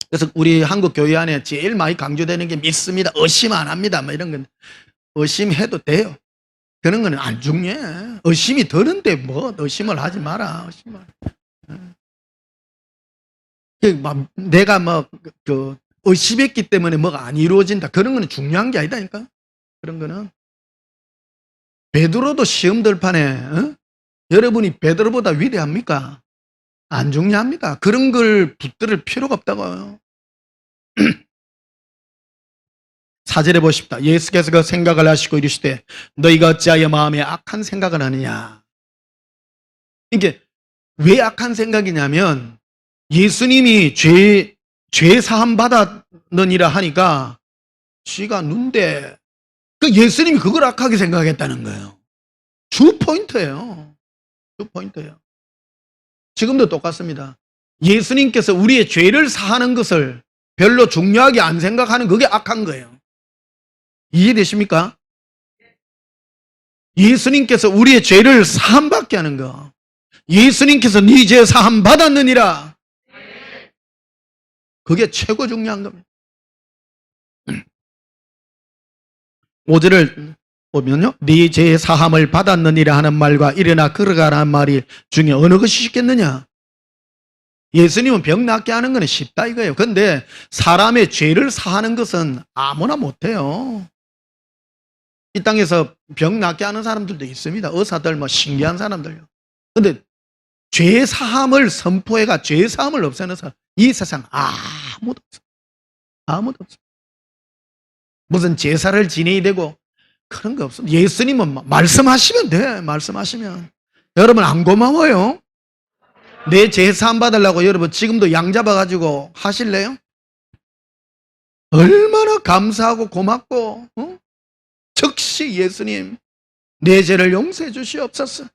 그래서 우리 한국 교회 안에 제일 많이 강조되는 게 믿습니다. 의심 안 합니다. 뭐 이런 건 의심해도 돼요. 그런 건 안 중요해. 의심이 드는데 뭐 의심을 하지 마라. 의심을. 내가 의심했기 때문에 뭐가 안 이루어진다. 그런 거는 중요한 게 아니다니까. 그런 거는. 베드로도 시험 들판에 여러분이 베드로보다 위대합니까? 안 중요합니다. 그런 걸 붙들을 필요가 없다고요. 4절에 보십시다. 예수께서 그 생각을 하시고 이르시되 너희가 어찌하여 마음에 악한 생각을 하느냐. 이게 왜 악한 생각이냐면 예수님이 죄 사함 받았느니라 하니까 쥐가 눈대. 그 예수님이 그걸 악하게 생각했다는 거예요. 주 포인트예요. 주 포인트예요. 지금도 똑같습니다. 예수님께서 우리의 죄를 사하는 것을 별로 중요하게 안 생각하는 그게 악한 거예요. 이해되십니까? 예수님께서 우리의 죄를 사함받게 하는 거. 예수님께서 네 죄 사함 받았느니라. 그게 최고 중요한 겁니다. 5절을 보면요. 네 죄 사함을 받았느니라 하는 말과 일어나 걸어가라는 말이 중에 어느 것이 쉽겠느냐? 예수님은 병 낫게 하는 건 쉽다 이거예요. 그런데 사람의 죄를 사하는 것은 아무나 못해요. 이 땅에서 병 낫게 하는 사람들도 있습니다. 의사들, 신기한 사람들요. 그런데 죄 사함을 선포해가 죄 사함을 없애는 사람, 이 세상 아무도 없어요. 아무도 없어요. 무슨 제사를 지내야 되고 그런 거 없어요. 예수님은 말씀하시면 돼. 말씀하시면. 여러분 안 고마워요? 내 제사 안 받으려고 여러분 지금도 양 잡아가지고 하실래요? 얼마나 감사하고 고맙고 즉시 예수님 내 죄를 용서해 주시옵소서.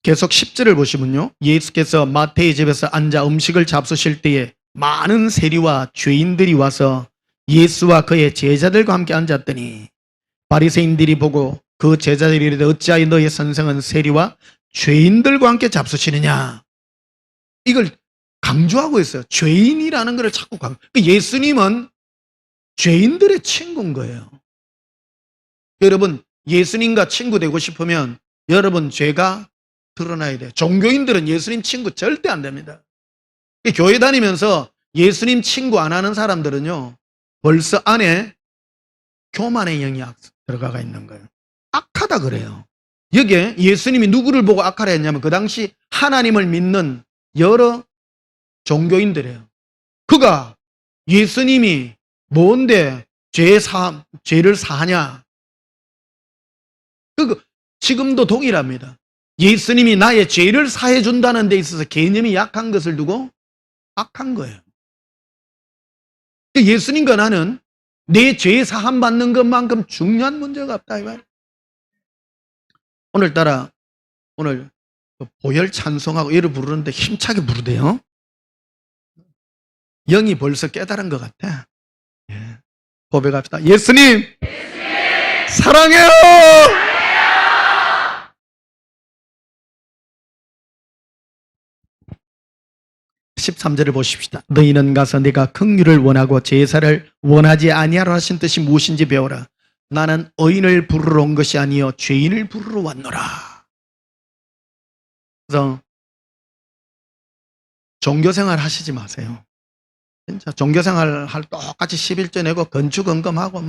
계속 10절을 보시면요. 예수께서 마태의 집에서 앉아 음식을 잡수실 때에 많은 세리와 죄인들이 와서 예수와 그의 제자들과 함께 앉았더니 바리새인들이 보고 그 제자들이 이르되 어찌하여 너의 선생은 세리와 죄인들과 함께 잡수시느냐. 이걸 강조하고 있어요. 죄인이라는 것을 자꾸 예수님은 죄인들의 친구인 거예요. 여러분 예수님과 친구 되고 싶으면 여러분 죄가 드러나야 돼요. 종교인들은 예수님 친구 절대 안 됩니다. 교회 다니면서 예수님 친구 안 하는 사람들은요 벌써 안에 교만의 영이 들어가 있는 거예요. 악하다 그래요. 여기에 예수님이 누구를 보고 악하라 했냐면 그 당시 하나님을 믿는 여러 종교인들이에요. 그가 예수님이 뭔데 죄를 사하냐. 지금도 동일합니다. 예수님이 나의 죄를 사해 준다는 데 있어서 개념이 약한 것을 두고 악한 거예요. 예수님과 나는 내 죄 사함 받는 것만큼 중요한 문제가 없다 이 말. 오늘따라 오늘 보혈 찬송하고 예를 부르는데 힘차게 부르대요. 영이 벌써 깨달은 것 같아. 예. 고백합시다. 예수님 사랑해요. 13절을 보십시다. 너희는 가서 네가 긍휼을 원하고 제사를 원하지 아니하라 하신 뜻이 무엇인지 배워라. 나는 의인을 부르러 온 것이 아니요 죄인을 부르러 왔노라. 그래서 종교생활 하시지 마세요. 진짜 종교생활 할 똑같이 11조 내고 건축헌금하고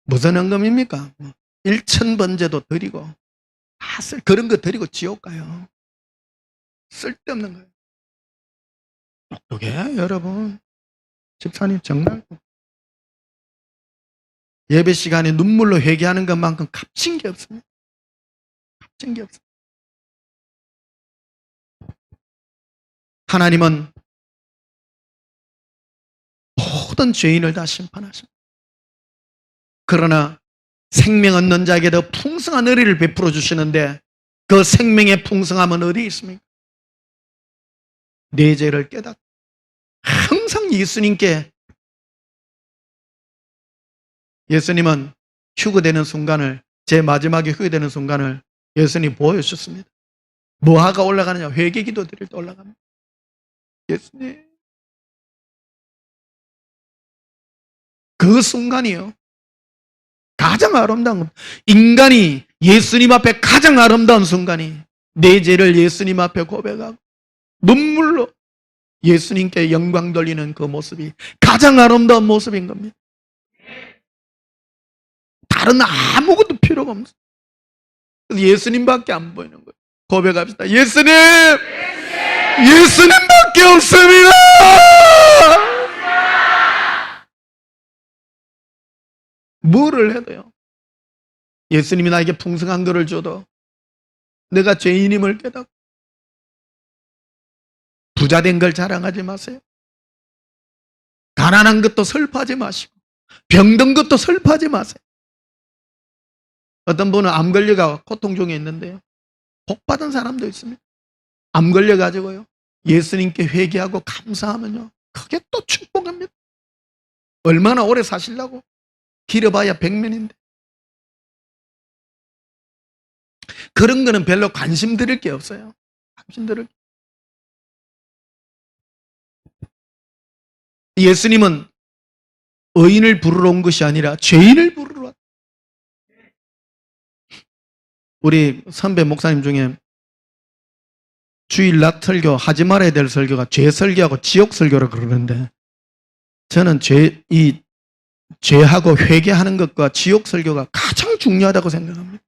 무슨 헌금입니까? 1,000번제도 드리고 그런 거 드리고 지옥 가요. 쓸데없는 거예요. 똑똑해 여러분. 집사님 정말 예배 시간에 눈물로 회개하는 것만큼 값진 게 없습니다. 값진 게 없습니다. 하나님은 모든 죄인을 다 심판하십니다. 그러나 생명 얻는 자에게 더 풍성한 의리를 베풀어 주시는데 그 생명의 풍성함은 어디 있습니까? 내 죄를 깨닫고 항상 예수님은 휴거되는 순간을, 제 마지막에 휴거되는 순간을 예수님이 보여주셨습니다. 뭐하가 올라가느냐? 회개기도 드릴 때 올라갑니다. 예수님, 그 순간이요, 가장 아름다운 겁니다. 인간이 예수님 앞에 가장 아름다운 순간이 내 죄를 예수님 앞에 고백하고 눈물로 예수님께 영광 돌리는 그 모습이 가장 아름다운 모습인 겁니다. 다른 아무것도 필요가 없어요. 그래서 예수님밖에 안 보이는 거예요. 고백합시다. 예수님! 예수님밖에 없습니다! 뭐를 해도요, 예수님이 나에게 풍성한 것을 줘도 내가 죄인임을 깨닫고 부자된 걸 자랑하지 마세요. 가난한 것도 슬퍼하지 마시고 병든 것도 슬퍼하지 마세요. 어떤 분은 암 걸려가 고통 중에 있는데요, 복 받은 사람도 있습니다. 암 걸려가지고요, 예수님께 회개하고 감사하면요, 그게 또 축복합니다. 얼마나 오래 사시려고? 길어봐야 100년인데. 그런 거는 별로 관심 드릴 게 없어요. 관심 드릴 게. 예수님은 의인을 부르러 온 것이 아니라 죄인을 부르러 왔다. 우리 선배 목사님 중에 주일 낮 설교, 하지 말아야 될 설교가 죄 설교하고 지옥 설교라 그러는데, 저는 죄하고 회개하는 것과 지옥 설교가 가장 중요하다고 생각합니다.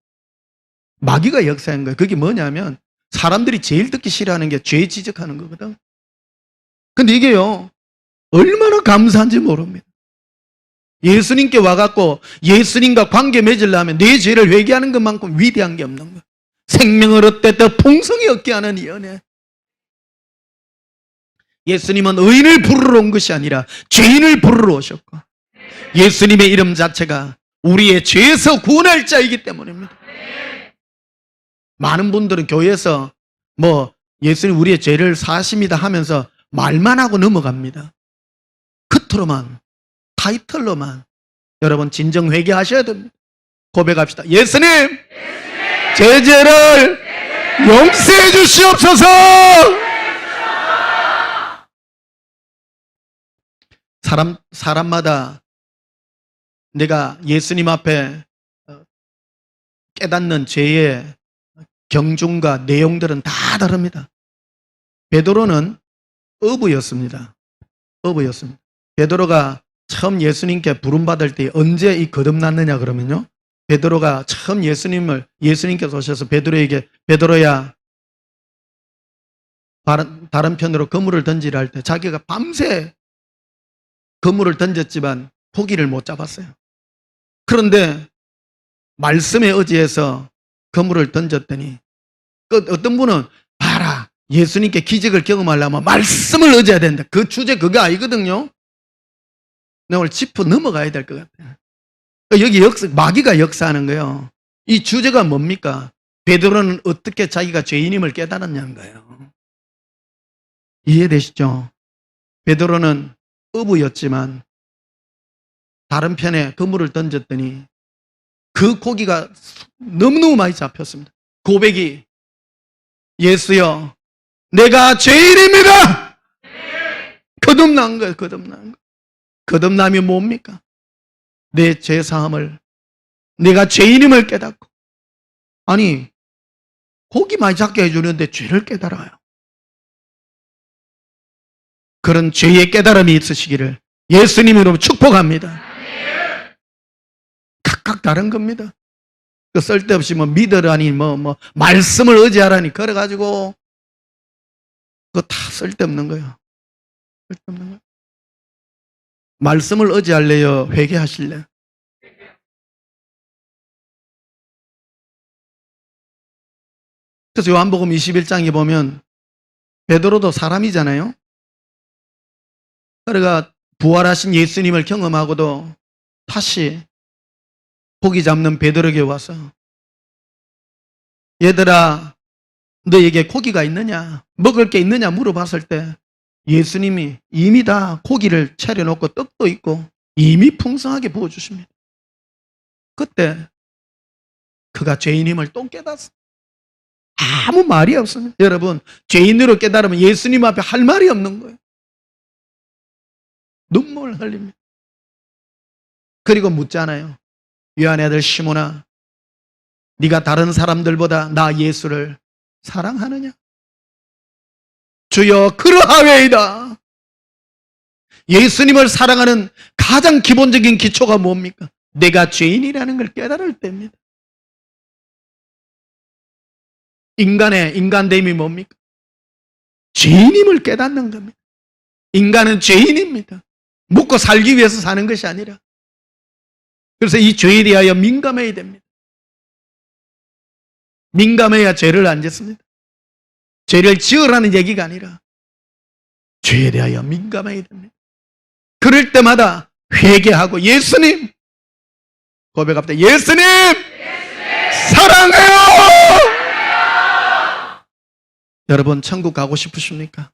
마귀가 역사한 거예요. 그게 뭐냐면 사람들이 제일 듣기 싫어하는 게 죄 지적하는 거거든. 근데 이게요, 얼마나 감사한지 모릅니다. 예수님께 와갖고 예수님과 관계 맺으려면 내 죄를 회개하는 것만큼 위대한 게 없는 거예요. 생명을 얻되 더 풍성히 얻게 하는 이 은혜. 예수님은 의인을 부르러 온 것이 아니라 죄인을 부르러 오셨고, 예수님의 이름 자체가 우리의 죄에서 구원할 자이기 때문입니다. 많은 분들은 교회에서 예수님 우리의 죄를 사십니다 하면서 말만 하고 넘어갑니다. 겉으로만, 타이틀로만. 여러분, 진정 회개하셔야 됩니다. 고백합시다. 예수님, 제 죄를 용서해 주시옵소서. 사람마다 내가 예수님 앞에 깨닫는 죄의 경중과 내용들은 다 다릅니다. 베드로는 어부였습니다. 베드로가 처음 예수님께 부름받을 때 언제 이 거듭났느냐 그러면요, 베드로가 처음 예수님께서 오셔서 베드로에게, 베드로야, 다른 편으로 그물을 던지라 할 때 자기가 밤새 그물을 던졌지만 고기를 못 잡았어요. 그런데 말씀에 의지해서 그물을 던졌더니, 어떤 분은 봐라, 예수님께 기적을 경험하려면 말씀을 의지해야 된다. 그 주제 그거 아니거든요. 내가 오늘 짚어 넘어가야 될 것 같아요. 여기 마귀가 역사하는 거예요. 이 주제가 뭡니까? 베드로는 어떻게 자기가 죄인임을 깨달았냐는 거예요. 이해되시죠? 베드로는 어부였지만 다른 편에 그물을 던졌더니 그 고기가 너무너무 많이 잡혔습니다. 고백이, 예수여, 내가 죄인입니다. 거듭난 거예요. 거듭남이 뭡니까? 내 죄사함을, 내가 죄인임을 깨닫고, 아니, 고기 많이 잡게 해주는데 죄를 깨달아요. 그런 죄의 깨달음이 있으시기를 예수님으로 축복합니다. 각각 다른 겁니다. 그 쓸데없이 믿으라니, 말씀을 의지하라니, 그래가지고, 그거 다 쓸데없는 거예요. 쓸데없는 거예요. 말씀을 의지할래요? 회개하실래요? 그래서 요한복음 21장에 보면 베드로도 사람이잖아요. 그러니까 부활하신 예수님을 경험하고도 다시 고기 잡는 베드로에게 와서 얘들아 너에게 고기가 있느냐 먹을 게 있느냐 물어봤을 때 예수님이 이미 다 고기를 차려놓고 떡도 있고 이미 풍성하게 부어주십니다. 그때 그가 죄인임을 또 깨닫습니다. 아무 말이 없습니다. 여러분 죄인으로 깨달으면 예수님 앞에 할 말이 없는 거예요. 눈물을 흘립니다. 그리고 묻잖아요. 요한의 아들 시몬아 네가 다른 사람들보다 나 예수를 사랑하느냐? 주여 그러하외이다. 예수님을 사랑하는 가장 기본적인 기초가 뭡니까? 내가 죄인이라는 걸 깨달을 때입니다. 인간의 인간됨이 뭡니까? 죄인임을 깨닫는 겁니다. 인간은 죄인입니다. 묵고 살기 위해서 사는 것이 아니라. 그래서 이 죄에 대하여 민감해야 됩니다. 민감해야 죄를 안 짓습니다. 죄를 지으라는 얘기가 아니라 죄에 대하여 민감해야 됩니다. 그럴 때마다 회개하고 예수님 고백합니다. 예수님 사랑해요. 여러분 천국 가고 싶으십니까?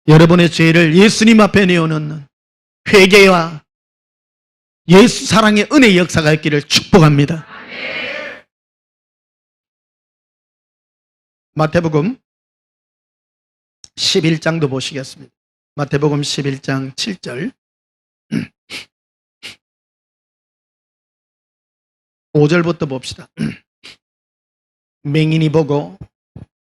여러분의 죄를 예수님 앞에 내어놓는 회개와 예수 사랑의 은혜의 역사가 있기를 축복합니다. 마태복음 11장도 보시겠습니다. 마태복음 11장 7절 5절부터 봅시다. 맹인이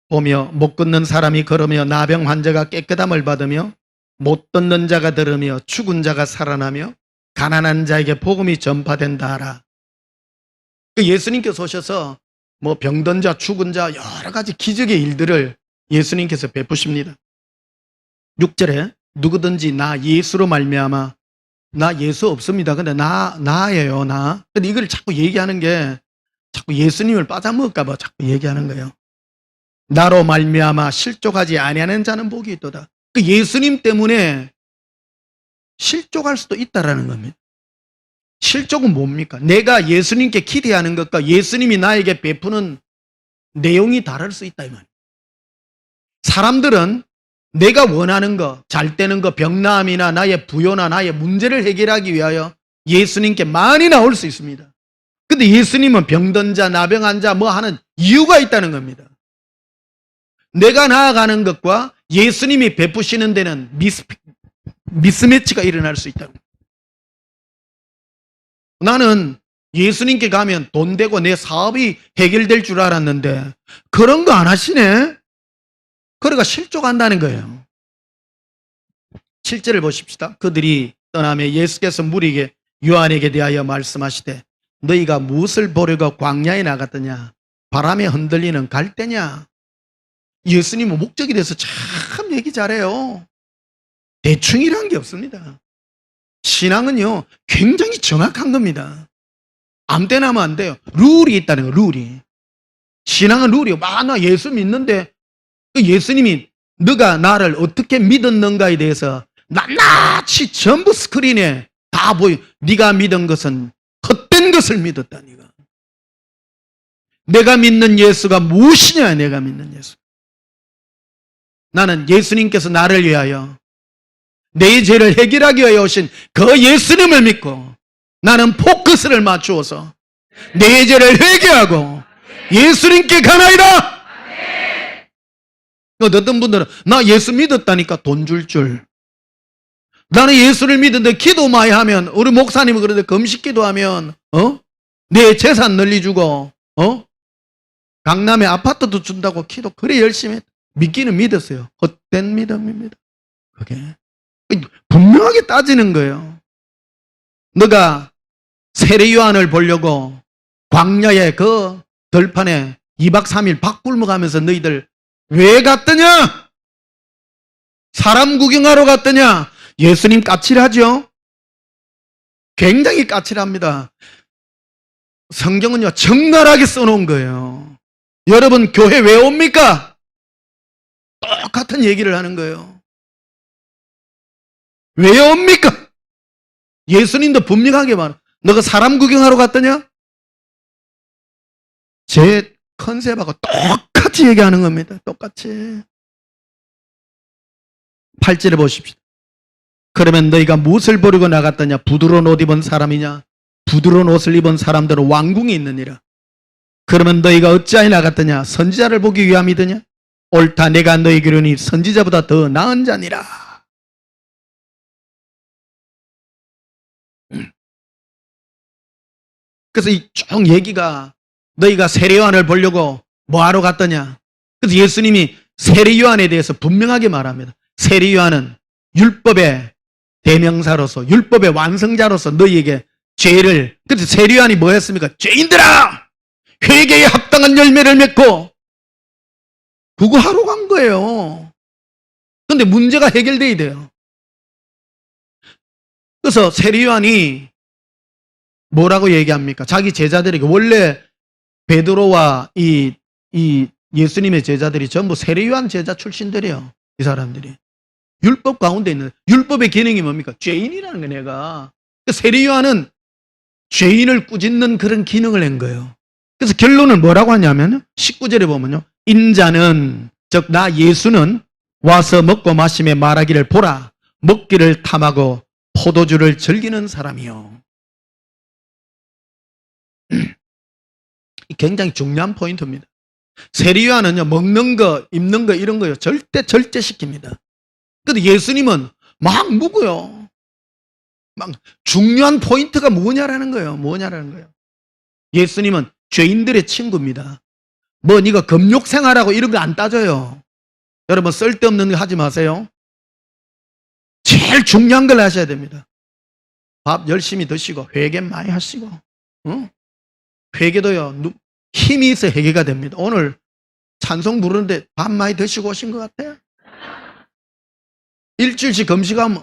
보며 못 걷는 사람이 걸으며 나병 환자가 깨끗함을 받으며 못 듣는 자가 들으며 죽은 자가 살아나며 가난한 자에게 복음이 전파된다 하라. 예수님께서 오셔서 뭐 병든 자, 죽은 자 여러 가지 기적의 일들을 예수님께서 베푸십니다. 6절에 누구든지 나 예수로 말미암아 나 예수 없습니다. 근데 나예요, 나. 근데 이걸 자꾸 얘기하는 게 자꾸 예수님을 빠져먹을까 봐 자꾸 얘기하는 거예요. 나로 말미암아 실족하지 아니하는 자는 복이 있도다. 그 예수님 때문에 실족할 수도 있다라는 겁니다. 실족은 뭡니까? 내가 예수님께 기대하는 것과 예수님이 나에게 베푸는 내용이 다를 수 있다 이 말이에요. 사람들은 내가 원하는 거, 잘 되는 거, 병나음이나 나의 부요나 나의 문제를 해결하기 위하여 예수님께 많이 나올 수 있습니다. 근데 예수님은 병든 자, 나병한 자 뭐 하는 이유가 있다는 겁니다. 내가 나아가는 것과 예수님이 베푸시는 데는 미스매치가 일어날 수 있다는 겁니다. 나는 예수님께 가면 돈 되고 내 사업이 해결될 줄 알았는데 그런 거 안 하시네? 그러니까 실족한다는 거예요. 7절을 보십시다. 그들이 떠나며 예수께서 무리에게 요한에게 대하여 말씀하시되 너희가 무엇을 보려고 광야에 나갔더냐? 바람에 흔들리는 갈대냐? 예수님은 목적에 대해서 참 얘기 잘해요. 대충이란 게 없습니다. 신앙은요 굉장히 정확한 겁니다. 아무 때나 하면 안 돼요. 룰이 있다는 거예요. 룰이. 신앙은 룰이요. 나 예수 믿는데 예수님이 너가 나를 어떻게 믿었는가에 대해서 낱낱이 전부 스크린에 다 보여. 네가 믿은 것은 헛된 것을 믿었다. 네가. 내가 믿는 예수가 무엇이냐. 내가 믿는 예수. 나는 예수님께서 나를 위하여 내 죄를 해결하기 위하여 오신 그 예수님을 믿고 나는 포커스를 맞추어서 내 죄를 회개하고 예수님께 가나이다. 어떤 분들은 나 예수 믿었다니까 돈 줄 줄. 나는 예수를 믿는데 기도 많이 하면 우리 목사님은 그런데 금식 기도하면 내 재산 늘려주고 강남에 아파트도 준다고 기도 그래 열심히 했다. 믿기는 믿었어요. 헛된 믿음입니다. 그게 분명하게 따지는 거예요. 너가 세례 요한을 보려고 광야의 그 들판에 2박 3일 밥 굶어가면서 너희들 왜 갔더냐? 사람 구경하러 갔더냐? 예수님 까칠하죠? 굉장히 까칠합니다. 성경은요, 적나라하게 써놓은 거예요. 여러분, 교회 왜 옵니까? 똑같은 얘기를 하는 거예요. 왜 옵니까? 예수님도 분명하게 말해. 너가 사람 구경하러 갔더냐? 제 컨셉하고 똑같이 얘기하는 겁니다. 똑같이. 8절에 보십시오. 그러면 너희가 무엇을 보려고 나갔더냐? 부드러운 옷 입은 사람이냐? 부드러운 옷을 입은 사람들은 왕궁에 있느니라. 그러면 너희가 어찌하여 나갔더냐? 선지자를 보기 위함이더냐? 옳다, 내가 너희에게 이르노니 선지자보다 더 나은 자니라. 그래서 이 쭉 얘기가 너희가 세례요한을 보려고 뭐하러 갔더냐? 그래서 예수님이 세례요한에 대해서 분명하게 말합니다. 세례요한은 율법의 대명사로서, 율법의 완성자로서 너희에게 죄를, 그래서 세례요한이 뭐 했습니까? 죄인들아! 회개에 합당한 열매를 맺고 그거 하러 간 거예요. 근데 문제가 해결돼야 돼요. 그래서 세례요한이 뭐라고 얘기합니까? 자기 제자들에게, 원래 베드로와 이 예수님의 제자들이 전부 세례요한 제자 출신들이에요. 이 사람들이. 율법 가운데 있는, 율법의 기능이 뭡니까? 죄인이라는 거 내가. 세례요한은 죄인을 꾸짖는 그런 기능을 한 거예요. 그래서 결론은 뭐라고 하냐면 19절에 보면요. 인자는, 즉 나 예수는 와서 먹고 마시며 말하기를 보라. 먹기를 탐하고 포도주를 즐기는 사람이요. 굉장히 중요한 포인트입니다. 세례요한은요, 먹는 거, 입는 거 이런 거요 절제시킵니다. 근데 예수님은 막 묵어요. 막 중요한 포인트가 뭐냐라는 거예요. 뭐냐라는 거예요. 예수님은 죄인들의 친구입니다. 뭐 네가 금욕 생활하고 이런 거 안 따져요. 여러분 쓸데없는 거 하지 마세요. 제일 중요한 걸 하셔야 됩니다. 밥 열심히 드시고 회개 많이 하시고, 회개도요 힘이 있어 회개가 됩니다. 오늘 찬송 부르는데 밥 많이 드시고 오신 것 같아요. 일주일씩 금식하면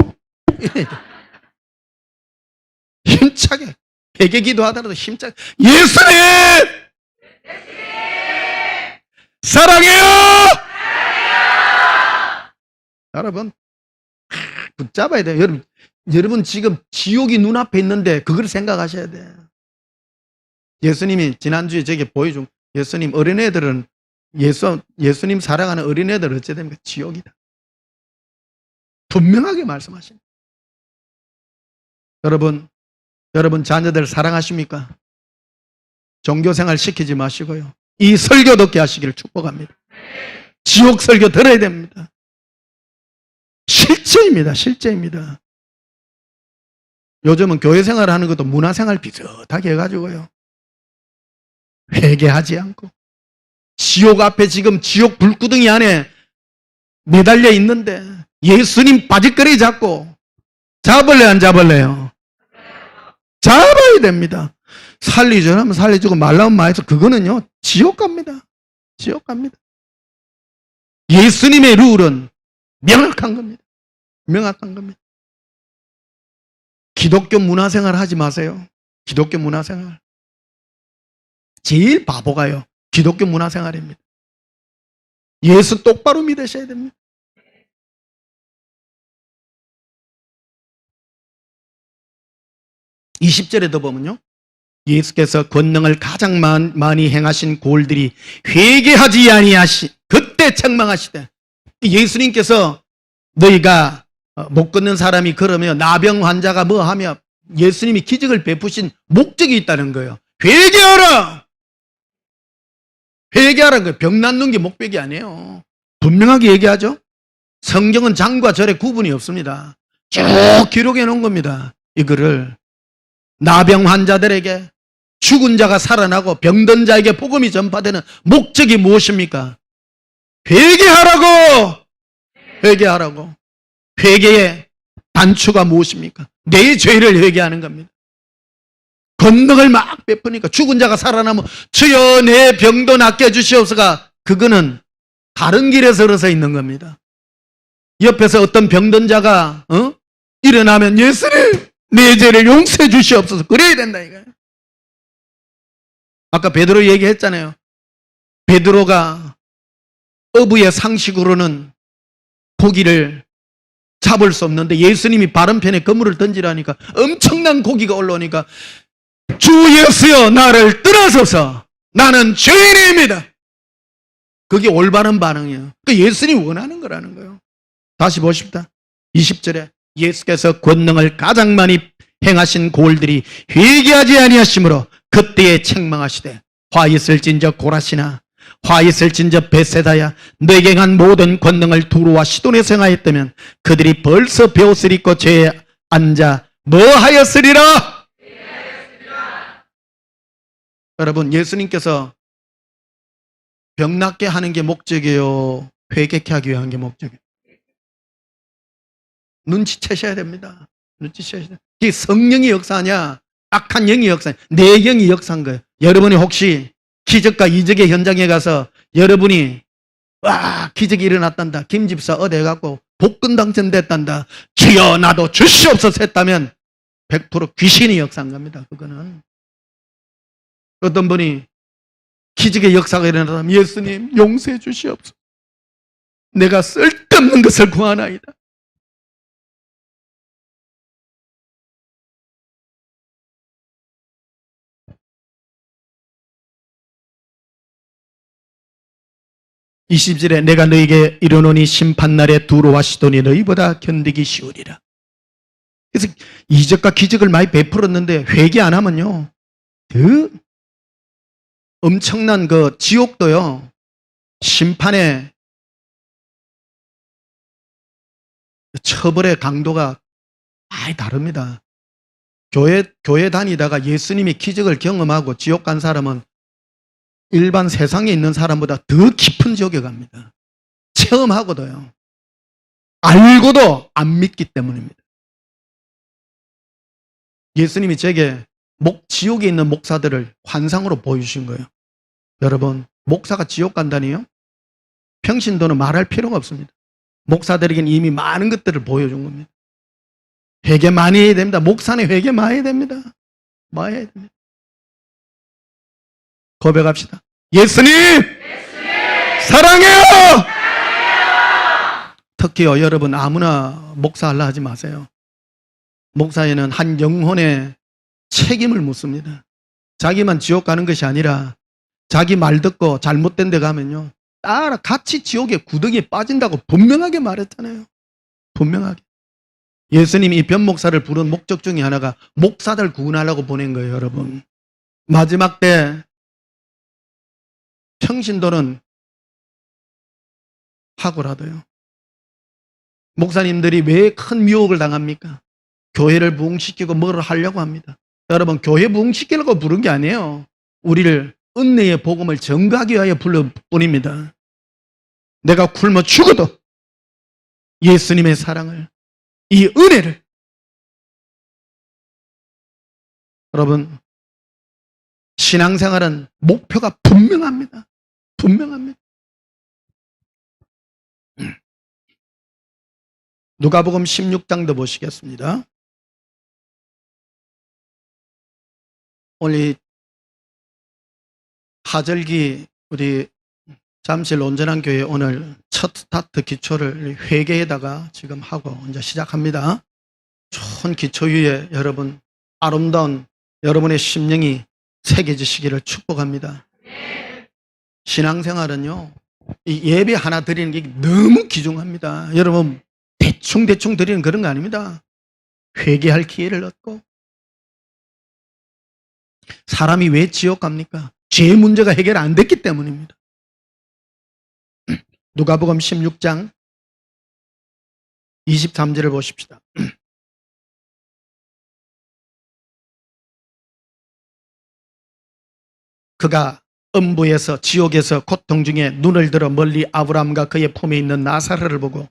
힘차게 회개 기도하더라도 힘차게 예수님 사랑해요. 여러분 붙잡아야 돼요. 여러분 지금 지옥이 눈앞에 있는데 그걸 생각하셔야 돼요. 예수님이 지난주에 저게 보여준, 예수님 어린애들은 예수님 사랑하는 어린애들 어찌 됩니까? 지옥이다. 분명하게 말씀하십니다. 여러분 자녀들 사랑하십니까? 종교생활 시키지 마시고요. 이 설교 듣게 하시기를 축복합니다. 지옥 설교 들어야 됩니다. 실제입니다. 실제입니다. 요즘은 교회 생활을 하는 것도 문화생활 비슷하게 해가지고요. 회개하지 않고 지옥 앞에 지금 지옥 불구덩이 안에 매달려 있는데 예수님 바짓거리 잡고 잡을래 안 잡을래요? 잡아야 됩니다. 살리죠 하면 살려주고 말라면 말해서 그거는요 지옥 갑니다. 지옥 갑니다. 예수님의 룰은 명확한 겁니다. 명확한 겁니다. 기독교 문화생활 하지 마세요. 기독교 문화생활 제일 바보가요 기독교 문화생활입니다. 예수 똑바로 믿으셔야 됩니다. (20절에도) 보면요 예수께서 권능을 가장 많이 행하신 고을들이 회개하지 아니하시 그때 책망하시되, 예수님께서 너희가 못 걷는 사람이 걸으며 나병 환자가 뭐 하며 예수님이 기적을 베푸신 목적이 있다는 거예요. 회개하라! 회개하라는 거예요. 병 낫는 게 목적이 아니에요. 분명하게 얘기하죠. 성경은 장과 절에 구분이 없습니다. 쭉 기록해 놓은 겁니다. 이거를 나병 환자들에게, 죽은 자가 살아나고 병든 자에게 복음이 전파되는 목적이 무엇입니까? 회개하라고! 회개하라고. 회개의 단추가 무엇입니까? 내 죄를 회개하는 겁니다. 권능을 막 베푸니까 죽은 자가 살아나면 주여 내 병도 낫게 해주시옵소서. 그거는 다른 길에 서서 있는 겁니다. 옆에서 어떤 병든 자가 일어나면 예수님 내 죄를 용서해 주시옵소서 그래야 된다 이거예요. 아까 베드로 얘기했잖아요. 베드로가 어부의 상식으로는 고기를 잡을 수 없는데 예수님이 바른편에 그물을 던지라니까 엄청난 고기가 올라오니까 주 예수여 나를 떠나소서 나는 죄인입니다. 그게 올바른 반응이에요. 그 예수님이 원하는 거라는 거예요. 다시 보십시다. 20절에 예수께서 권능을 가장 많이 행하신 고을들이 회개하지 아니하심으로 그때에 책망하시되 화 있을진저 고라시나 화 있을진저 베세다야 너에게 한 모든 권능을 두루와 시돈에서 행하였다면 그들이 벌써 베옷을 입고 죄에 앉아 뭐하였으리라. 여러분 예수님께서 병 낫게 하는 게 목적이에요? 회개케 하기 위한 게 목적이에요? 눈치채셔야 됩니다. 눈치채셔야 돼요. 이게 성령이 역사하냐 악한 영이 역사하냐 내 영이 역사한 거예요. 여러분이 혹시 기적과 이적의 현장에 가서 여러분이 와 기적이 일어났단다 김집사 어디 가고 복권 당첨됐단다 주여 나도 주시옵소서 했다면 100% 귀신이 역사한 겁니다. 그거는 어떤 분이 기적의 역사가 일어나면 예수님 용서해 주시옵소서 내가 쓸데없는 것을 구하나이다. (20절에) 내가 너에게 이르노니 심판날에 두로와 시돈이 너희보다 견디기 쉬우리라. 그래서 이적과 기적을 많이 베풀었는데 회개 안 하면요 그 엄청난 그 지옥도요 심판의 처벌의 강도가 많이 다릅니다. 교회 다니다가 예수님이 기적을 경험하고 지옥 간 사람은 일반 세상에 있는 사람보다 더 깊은 지옥에 갑니다. 체험하고도요. 알고도 안 믿기 때문입니다. 예수님이 제게 지옥에 있는 목사들을 환상으로 보여주신 거예요. 여러분 목사가 지옥 간다니요? 평신도는 말할 필요가 없습니다. 목사들에게는 이미 많은 것들을 보여준 겁니다. 회개 많이 해야 됩니다. 목사는 회개 많이 해야 됩니다. 많이 해야 됩니다. 고백합시다. 예수님! 사랑해요! 특히요 여러분 아무나 목사 하려 하지 마세요. 목사에는 한 영혼의 책임을 묻습니다. 자기만 지옥 가는 것이 아니라 자기 말 듣고 잘못된 데 가면요 따라 같이 지옥의 구덩이에 빠진다고 분명하게 말했잖아요. 분명하게. 예수님이 이 변목사를 부른 목적 중에 하나가 목사들 구원하려고 보낸 거예요. 여러분 마지막 때 평신도는 하고라도요 목사님들이 왜 큰 미혹을 당합니까? 교회를 부흥시키고 뭐를 하려고 합니다. 여러분 교회 부흥시키려고 부른 게 아니에요. 우리를 은혜의 복음을 전가하기 위하여 불렀 뿐입니다. 내가 굶어 죽어도 예수님의 사랑을 이 은혜를 여러분 신앙생활은 목표가 분명합니다. 분명합니다. 누가복음 16장도 보시겠습니다. 오늘 하절기 우리 잠실 온전한 교회 오늘 첫 스타트 기초를 회개에다가 지금 하고 이제 시작합니다. 좋은 기초 위에 여러분 아름다운 여러분의 심령이 새겨지시기를 축복합니다. 신앙생활은요 이 예배 하나 드리는 게 너무 귀중합니다. 여러분 대충 드리는 그런 거 아닙니다. 회개할 기회를 얻고 사람이 왜 지옥 갑니까? 죄의 문제가 해결 안 됐기 때문입니다. 누가복음 16장 23절을 보십시다. 그가 음부에서 지옥에서 고통 중에 눈을 들어 멀리 아브라함과 그의 품에 있는 나사로를 보고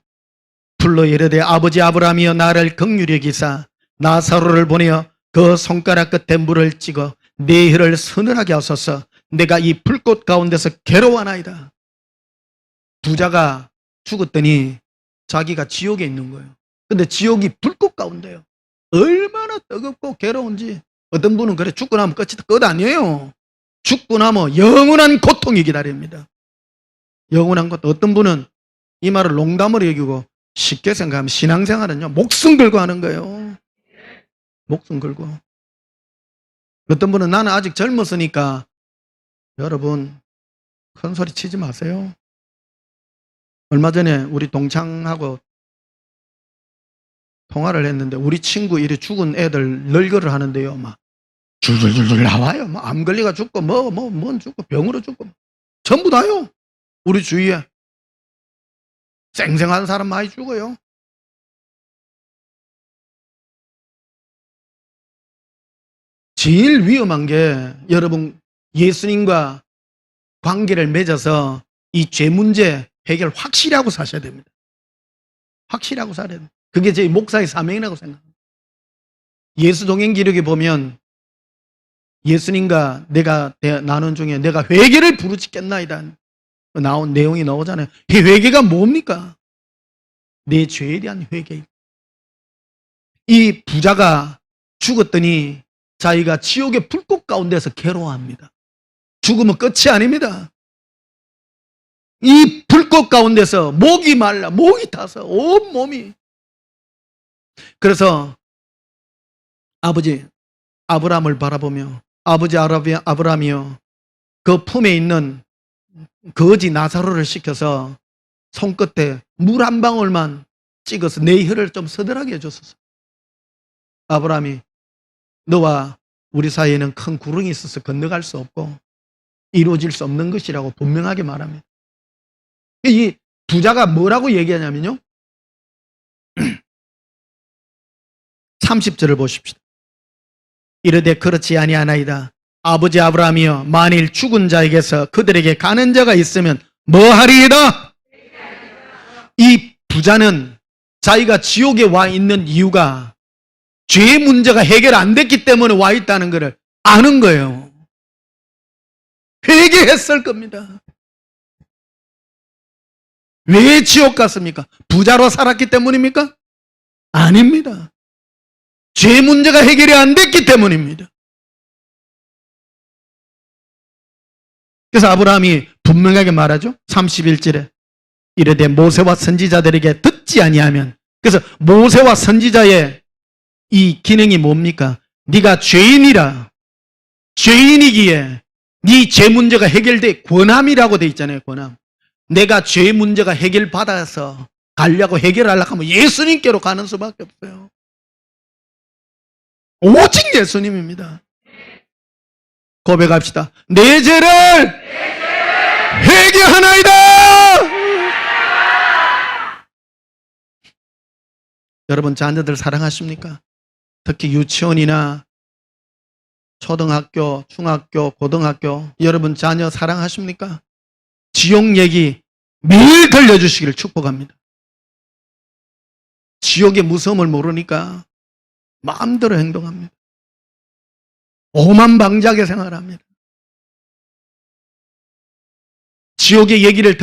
불러 이르되 아버지 아브라함이여 나를 긍휼히 여기사 나사로를 보내어 그 손가락 끝에 물을 찍어 내 혀를 서늘하게 하소서. 내가 이 불꽃 가운데서 괴로워하나이다. 부자가 죽었더니 자기가 지옥에 있는 거예요. 근데 지옥이 불꽃 가운데요. 얼마나 뜨겁고 괴로운지. 어떤 분은 그래 죽고 나면 끝 아니에요. 죽고 나면 영원한 고통이 기다립니다. 영원한 고통. 어떤 분은 이 말을 농담으로 여기고 쉽게 생각하면 신앙생활은요 목숨 걸고 하는 거예요. 목숨 걸고. 어떤 분은 나는 아직 젊었으니까. 여러분 큰 소리 치지 마세요. 얼마 전에 우리 동창하고 통화를 했는데 우리 친구 이리 죽은 애들 널거를 하는데요. 막 줄줄줄줄 나와요. 뭐 암 걸리가 죽고 뭔 죽고 병으로 죽고 전부 다요. 우리 주위에 쌩쌩한 사람 많이 죽어요. 제일 위험한 게 여러분 예수님과 관계를 맺어서 이 죄 문제 해결 확실히 하고 사셔야 됩니다. 확실히 하고 살아야 됩니다. 그게 제 목사의 사명이라고 생각합니다. 예수 동행 기록에 보면 예수님과 내가 나눈 중에 내가 회개를 부르짖겠나이다 나온 내용이 나오잖아요. 이 회개가 뭡니까? 내 죄에 대한 회개. 이 부자가 죽었더니 자기가 지옥의 불꽃 가운데서 괴로워합니다. 죽으면 끝이 아닙니다. 이 불꽃 가운데서 목이 말라 목이 타서 온 몸이. 그래서 아버지 아브라함을 바라보며 아버지 아브라함이요 그 품에 있는 거지 나사로를 시켜서 손끝에 물 한 방울만 찍어서 내 혀를 좀 서늘하게 해줬었어. 아브라함이 너와 우리 사이에는 큰 구렁이 있어서 건너갈 수 없고 이루어질 수 없는 것이라고 분명하게 말합니다. 이 부자가 뭐라고 얘기하냐면요 30절을 보십시다. 이르되 그렇지 아니하나이다. 아버지 아브라함이여 만일 죽은 자에게서 그들에게 가는 자가 있으면 뭐하리이다. 이 부자는 자기가 지옥에 와 있는 이유가 죄의 문제가 해결 안 됐기 때문에 와 있다는 것을 아는 거예요. 회개했을 겁니다. 왜 지옥 갔습니까? 부자로 살았기 때문입니까? 아닙니다. 죄 문제가 해결이 안 됐기 때문입니다. 그래서 아브라함이 분명하게 말하죠. 31절에 이르되 모세와 선지자들에게 듣지 아니하면. 그래서 모세와 선지자의 이 기능이 뭡니까? 네가 죄인이라. 죄인이기에 네 죄 문제가 해결돼. 권함이라고 돼 있잖아요. 권함. 내가 죄 문제가 해결받아서 가려고 해결하려고 하면 예수님께로 가는 수밖에 없어요. 오직 예수님입니다. 고백합시다. 내 죄를 회개하나이다. 여러분 자녀들 사랑하십니까? 특히 유치원이나 초등학교, 중학교, 고등학교 여러분 자녀 사랑하십니까? 지옥 얘기 매일 들려주시기를 축복합니다. 지옥의 무서움을 모르니까 마음대로 행동합니다. 오만방자하게 생활합니다. 지옥의 얘기를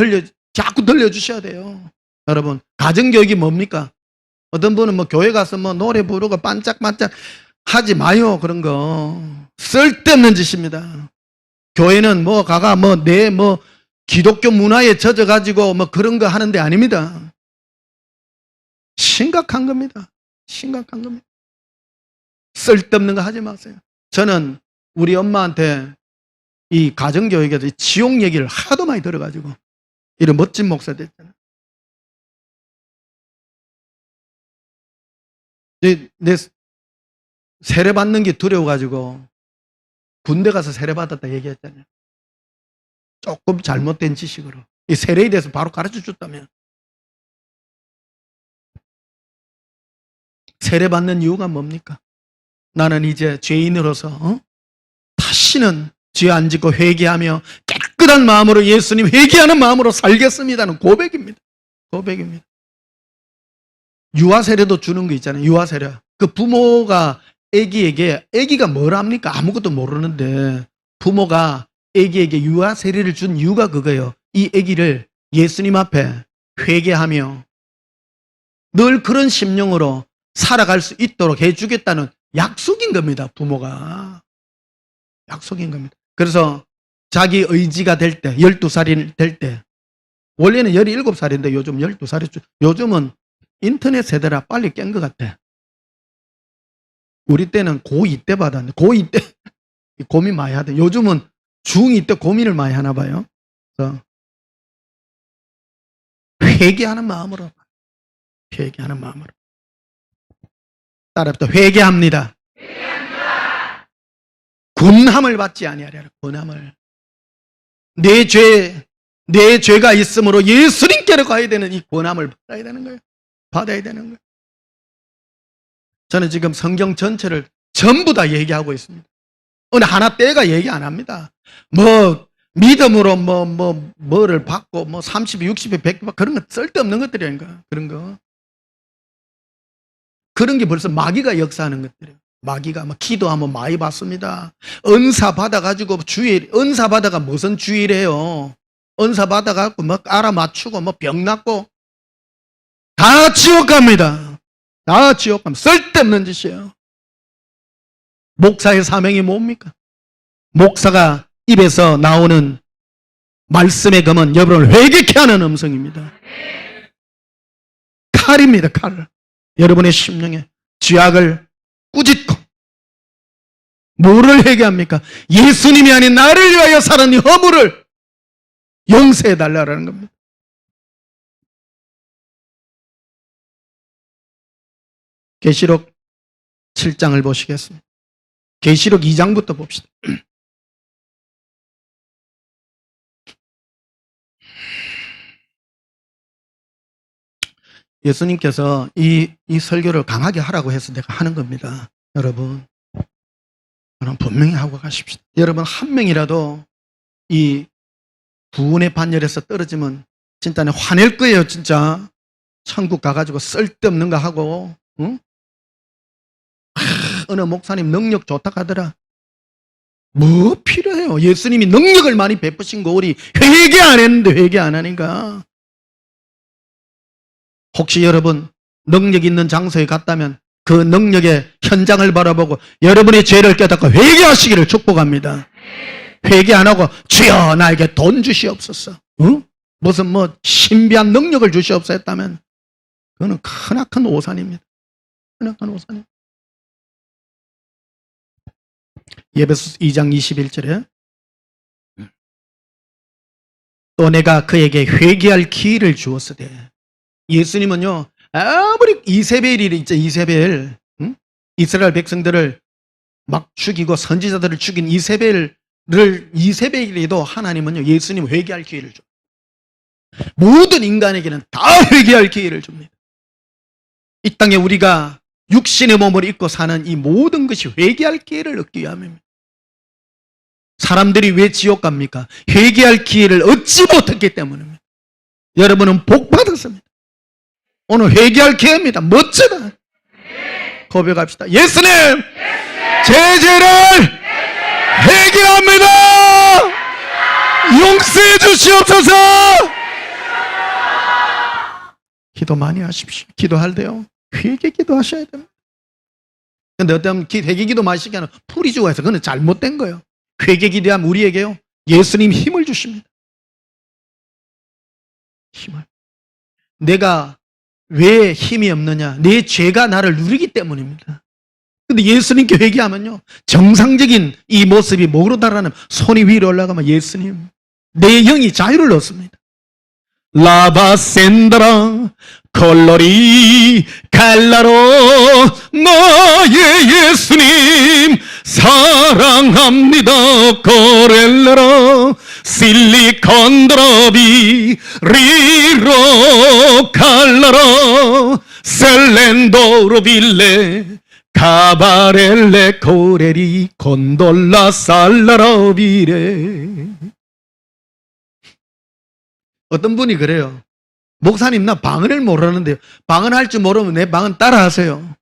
자꾸 들려주셔야 돼요. 여러분 가정교육이 뭡니까? 어떤 분은 뭐 교회 가서 뭐 노래 부르고 반짝반짝 하지 마요. 그런 거 쓸데없는 짓입니다. 교회는 뭐 가가 뭐 기독교 문화에 젖어가지고 뭐 그런 거 하는 데 아닙니다. 심각한 겁니다. 심각한 겁니다. 쓸데없는 거 하지 마세요. 저는 우리 엄마한테 이 가정교육에서 지옥 얘기를 하도 많이 들어가지고 이런 멋진 목사 됐잖아요. 내 세례 받는 게 두려워가지고 군대 가서 세례 받았다 얘기했잖아요. 조금 잘못된 지식으로 이 세례에 대해서 바로 가르쳐 줬다면. 세례 받는 이유가 뭡니까? 나는 이제 죄인으로서 다시는 죄 안 짓고 회개하며 깨끗한 마음으로 예수님 회개하는 마음으로 살겠습니다는 고백입니다. 고백입니다. 유아 세례도 주는 거 있잖아요. 유아 세례. 그 부모가 애기가 뭘 합니까? 아무것도 모르는데 부모가 애기에게 유아 세례를 준 이유가 그거예요. 이 애기를 예수님 앞에 회개하며 늘 그런 심령으로 살아갈 수 있도록 해주겠다는 약속인 겁니다. 부모가. 약속인 겁니다. 그래서 자기 의지가 될 때, 12살이 될 때, 원래는 17살인데 요즘 12살이, 요즘은 인터넷 세대라 빨리 깬 것 같아. 우리 때는 고2 때 받았는데, 고2 때 고민 많이 하대. 요즘은 중2 때 고민을 많이 하나 봐요. 그래서 회개하는 마음으로. 회개하는 마음으로. 따라합시다. 회개합니다. 권함을 받지 아니하리라. 권함을. 내 죄가 있으므로 예수님께로 가야 되는 이 권함을 받아야 되는 거예요. 받아야 되는 거예요. 저는 지금 성경 전체를 전부 다 얘기하고 있습니다. 어느 하나 떼가 얘기 안 합니다. 믿음으로 뭐를 받고 30에 60에 100에 그런 거 쓸데없는 것들이니까. 그런 게 벌써 마귀가 역사하는 것들이에요. 마귀가 기도하면 많이 받습니다. 은사 받아가지고 은사 받아가 무슨 주의래요? 은사 받아가지고 알아맞추고 병 낫고 다 지옥 갑니다. 다 지옥 갑니다. 쓸데없는 짓이에요. 목사의 사명이 뭡니까? 목사가 입에서 나오는 말씀의 검은 여러분을 회개케 하는 음성입니다. 칼입니다. 칼. 여러분의 심령에 죄악을 꾸짖고 뭐를 회개합니까? 예수님이 아닌 나를 위하여 살은 이 허물을 용서해달라는 겁니다. 계시록 7장을 보시겠습니다. 계시록 2장부터 봅시다. 예수님께서 이 설교를 강하게 하라고 해서 내가 하는 겁니다. 여러분 분명히 하고 가십시다. 여러분 한 명이라도 이 구원의 반열에서 떨어지면 진짜 화낼 거예요. 진짜 천국 가가지고 쓸데없는 거 하고 응? 어느 목사님 능력 좋다 하더라. 뭐 필요해요? 예수님이 능력을 많이 베푸신 거 우리 회개 안 했는데 회개 안 하니까. 혹시 여러분 능력 있는 장소에 갔다면 그 능력의 현장을 바라보고 여러분의 죄를 깨닫고 회개하시기를 축복합니다. 회개 안 하고 주여 나에게 돈 주시옵소서. 응? 무슨 신비한 능력을 주시옵소서 했다면 그거는 크나큰 오산입니다. 크나큰 오산입니다. 에베소서 2장 21절에 또 내가 그에게 회개할 기회를 주었으되. 예수님은요 아무리 이세벨이 있죠. 이세벨 응? 이스라엘 백성들을 막 죽이고 선지자들을 죽인 이세벨이라도 하나님은요 예수님 회개할 기회를 줘. 모든 인간에게는 다 회개할 기회를 줍니다. 이 땅에 우리가 육신의 몸을 입고 사는 이 모든 것이 회개할 기회를 얻기 위함입니다. 사람들이 왜 지옥 갑니까? 회개할 기회를 얻지 못했기 때문입니다. 여러분은 복 받았습니다. 오늘 회개할 기회입니다. 멋지다. 고백합시다. 예수님, 제 죄를 회개합니다. 용서해 주시옵소서. 기도 많이 하십시오. 기도할 때요 회개 기도하셔야 됩니다. 근데 어떤 회개 기도 마시게 하는 풀이 주고 해서 그건 잘못된 거예요. 회개 기도하면 우리에게요 예수님 힘을 주십니다. 힘을. 내가 왜 힘이 없느냐? 내 죄가 나를 누리기 때문입니다. 근데 예수님께 회개하면요 정상적인 이 모습이 뭐로 달아나면 손이 위로 올라가면 예수님 내 영이 자유를 얻습니다. 라바센다라 콜로리 갈라로 나의 예수님 사랑합니다. 코렐라라 실리콘드로비 리로 갈라라 셀렌도로빌레 카바렐레 코레리 콘돌라 살라라비레. 어떤 분이 그래요. 목사님 나 방언을 모르는데요. 방언할 줄 모르면 내 방언 따라하세요.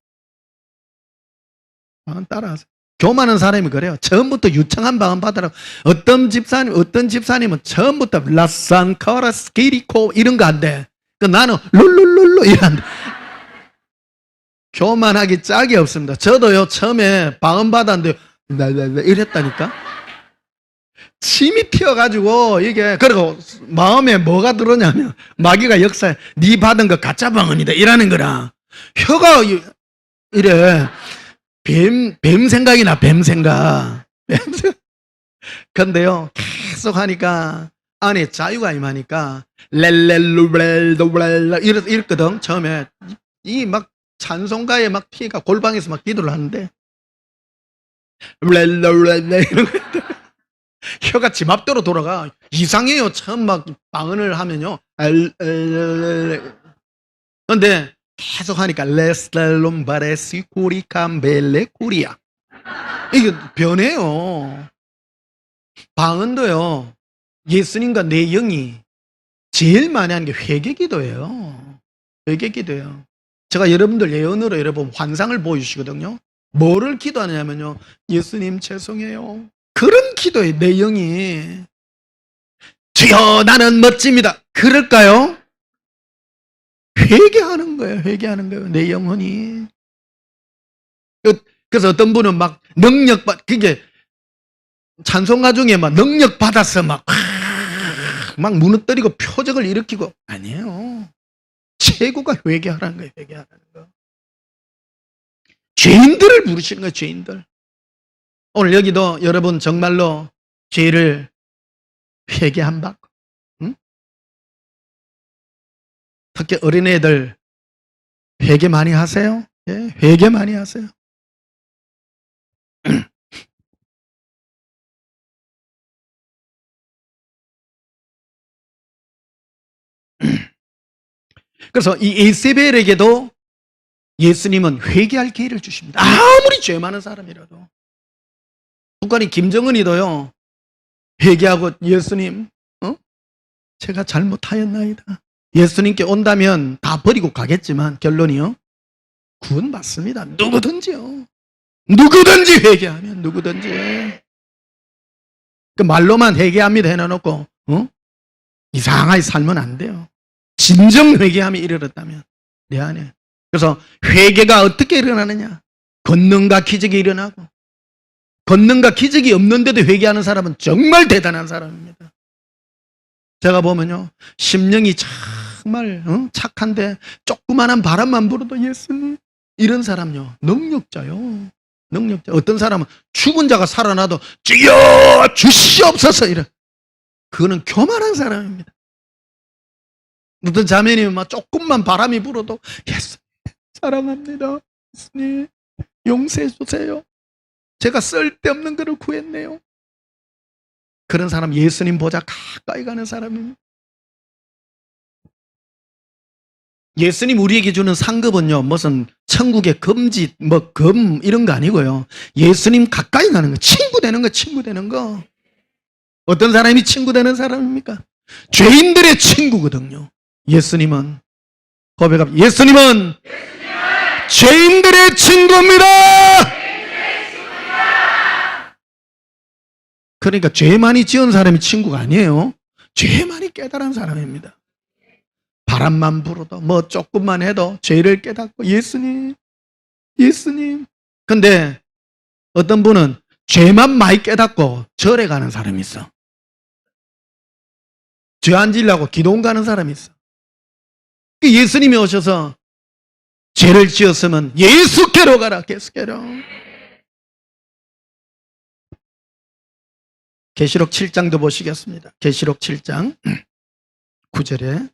방언 따라하세요. 교만한 사람이 그래요. 처음부터 유창한 방언 받으라고. 어떤 집사님은 처음부터 라산 카라스 기리코 이런 거 안 돼. 나는 룰룰룰루 이런데 교만하기 짝이 없습니다. 저도요, 처음에 방언받았는데, 이랬다니까? 침이 튀어가지고, 이게, 그리고 마음에 뭐가 들어오냐면, 마귀가 역사에, 네 받은 거 가짜 방언이다. 이라는 거라. 혀가, 이래. 뱀 생각이 나, 뱀 생각. 근데요, 계속 하니까, 안에 자유가 임하니까, 렐렐루렐도렐라, 이랬거든, 처음에. 이 막, 찬송가에 막 피가 골방에서 막 기도를 하는데, 렐렐렐레, 이런 거. 혀가 지 맘대로 돌아가. 이상해요. 처음 막 방언을 하면요. 근데 계속 하니까 레스텔롬바레시 쿠리캄벨레 쿠리아. 이게 변해요. 방언도요. 예수님과 내 영이 제일 많이 하는 게 회개기도예요. 회개기도예요. 제가 여러분들 예언으로 여러분 환상을 보여주시거든요. 뭐를 기도하냐면요. 예수님 죄송해요. 그런 기도에 내 영이 주여 나는 멋집니다. 그럴까요? 회개하는 거예요. 회개하는 거예요. 내 영혼이. 그래서 어떤 분은 막 그게 찬송가 중에 막 능력 받아서 막 무너뜨리고 표적을 일으키고 아니에요. 최고가 회개하라는 거예요. 회개하라는 거. 죄인들을 부르시는 거예요. 죄인들. 오늘 여기도 여러분 정말로 죄를 회개 안 받고, 응? 특히 어린애들 회개 많이 하세요? 예, 회개 많이 하세요. 그래서 이 이세벨에게도 예수님은 회개할 기회를 주십니다. 아무리 죄 많은 사람이라도. 북한이 김정은이도요, 회개하고 예수님, 제가 잘못하였나이다. 예수님께 온다면 다 버리고 가겠지만 결론이요, 구원받습니다. 누구든지요. 누구든지 회개하면 누구든지. 그 말로만 회개합니다 해놔놓고 이상하게 살면 안 돼요. 진정 회개함이 이르렀다면 내 안에. 그래서 회개가 어떻게 일어나느냐? 권능과 기적이 일어나고, 권능과 기적이 없는데도 회개하는 사람은 정말 대단한 사람입니다. 제가 보면요, 심령이 정말 착한데 조그만한 바람만 불어도 예수님, 이런 사람요 능력자요. 능력자. 어떤 사람은 죽은 자가 살아나도 주여 주시옵소서 이런, 그거는 교만한 사람입니다. 어떤 자매님은 막 조금만 바람이 불어도 예수님 사랑합니다. 예수님 용서해 주세요. 제가 쓸데없는 거를 구했네요. 그런 사람 예수님 보자 가까이 가는 사람입니다. 예수님 우리에게 주는 상급은요, 무슨 천국의 금지, 금 이런 거 아니고요. 예수님 가까이 가는 거, 친구 되는 거, 친구 되는 거. 어떤 사람이 친구 되는 사람입니까? 죄인들의 친구거든요. 예수님은 고백합니다. 예수님은 죄인들의 친구입니다. 그러니까 죄 많이 지은 사람이 친구가 아니에요. 죄 많이 깨달은 사람입니다. 바람만 불어도 뭐 조금만 해도 죄를 깨닫고 예수님, 예수님. 근데 어떤 분은 죄만 많이 깨닫고 절에 가는 사람이 있어. 죄 안 지으려고 기도원 가는 사람이 있어. 예수님이 오셔서 죄를 지었으면 예수께로 가라. 예수께로. 계시록 7장도 보시겠습니다. 계시록 7장 9절에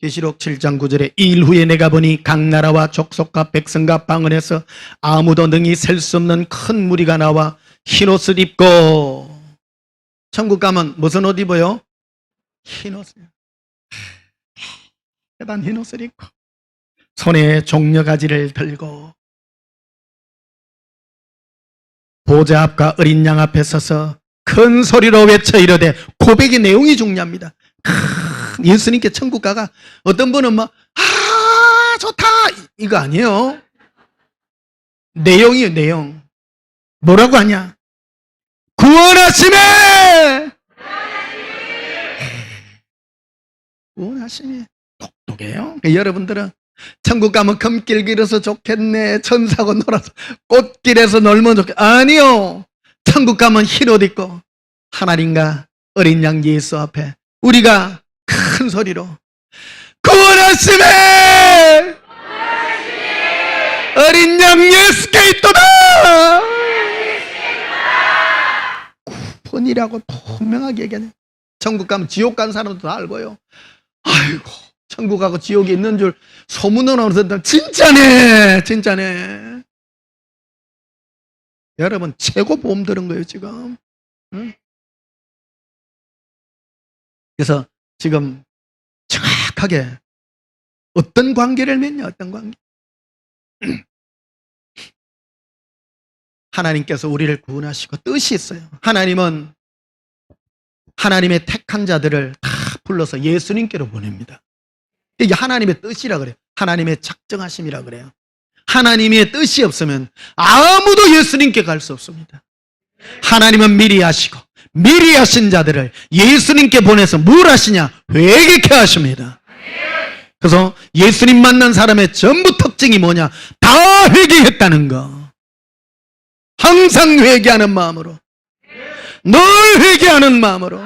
계시록 7장 9절에 이 일 후에 내가 보니 각 나라와 족속과 백성과 방언에서 아무도 능히 셀 수 없는 큰 무리가 나와 흰옷을 입고, 천국 가면 무슨 옷 입어요? 흰옷을. 대단 흰옷을 입고 손에 종려가지를 들고 보좌 앞과 어린 양 앞에 서서 큰 소리로 외쳐 이르되, 고백의 내용이 중요합니다. 예수님께 천국 가가, 어떤 분은 막 좋다 이거 아니에요. 내용이에요. 내용. 뭐라고 하냐? 구원하심에, 구원하심에 그게요. 여러분들은 천국 가면 금길 길어서 좋겠네. 천사고 놀아서 꽃길에서 놀면 좋겠. 아니요. 천국 가면 흰 옷 입고 하나님과 어린 양 예수 앞에 우리가 큰 소리로 구원하시네! 어린 양 예수 그리스도다! 구원이라고 분명하게 얘기하네. 천국 가면 지옥 간 사람도 다 알고요. 아이고, 천국하고 지옥이 있는 줄 소문으로 듣던 진짜네, 진짜네. 여러분 최고 보험 들은 거예요 지금. 응? 그래서 지금 정확하게 어떤 관계를 맺냐, 어떤 관계. 하나님께서 우리를 구원하시고 뜻이 있어요. 하나님은 하나님의 택한 자들을 다 불러서 예수님께로 보냅니다. 이게 하나님의 뜻이라 그래요. 하나님의 작정하심이라 그래요. 하나님의 뜻이 없으면 아무도 예수님께 갈 수 없습니다. 하나님은 미리 하시고 미리 하신 자들을 예수님께 보내서 뭘 하시냐? 회개케 하십니다. 그래서 예수님 만난 사람의 전부 특징이 뭐냐? 다 회개했다는 거. 항상 회개하는 마음으로, 늘 회개하는 마음으로.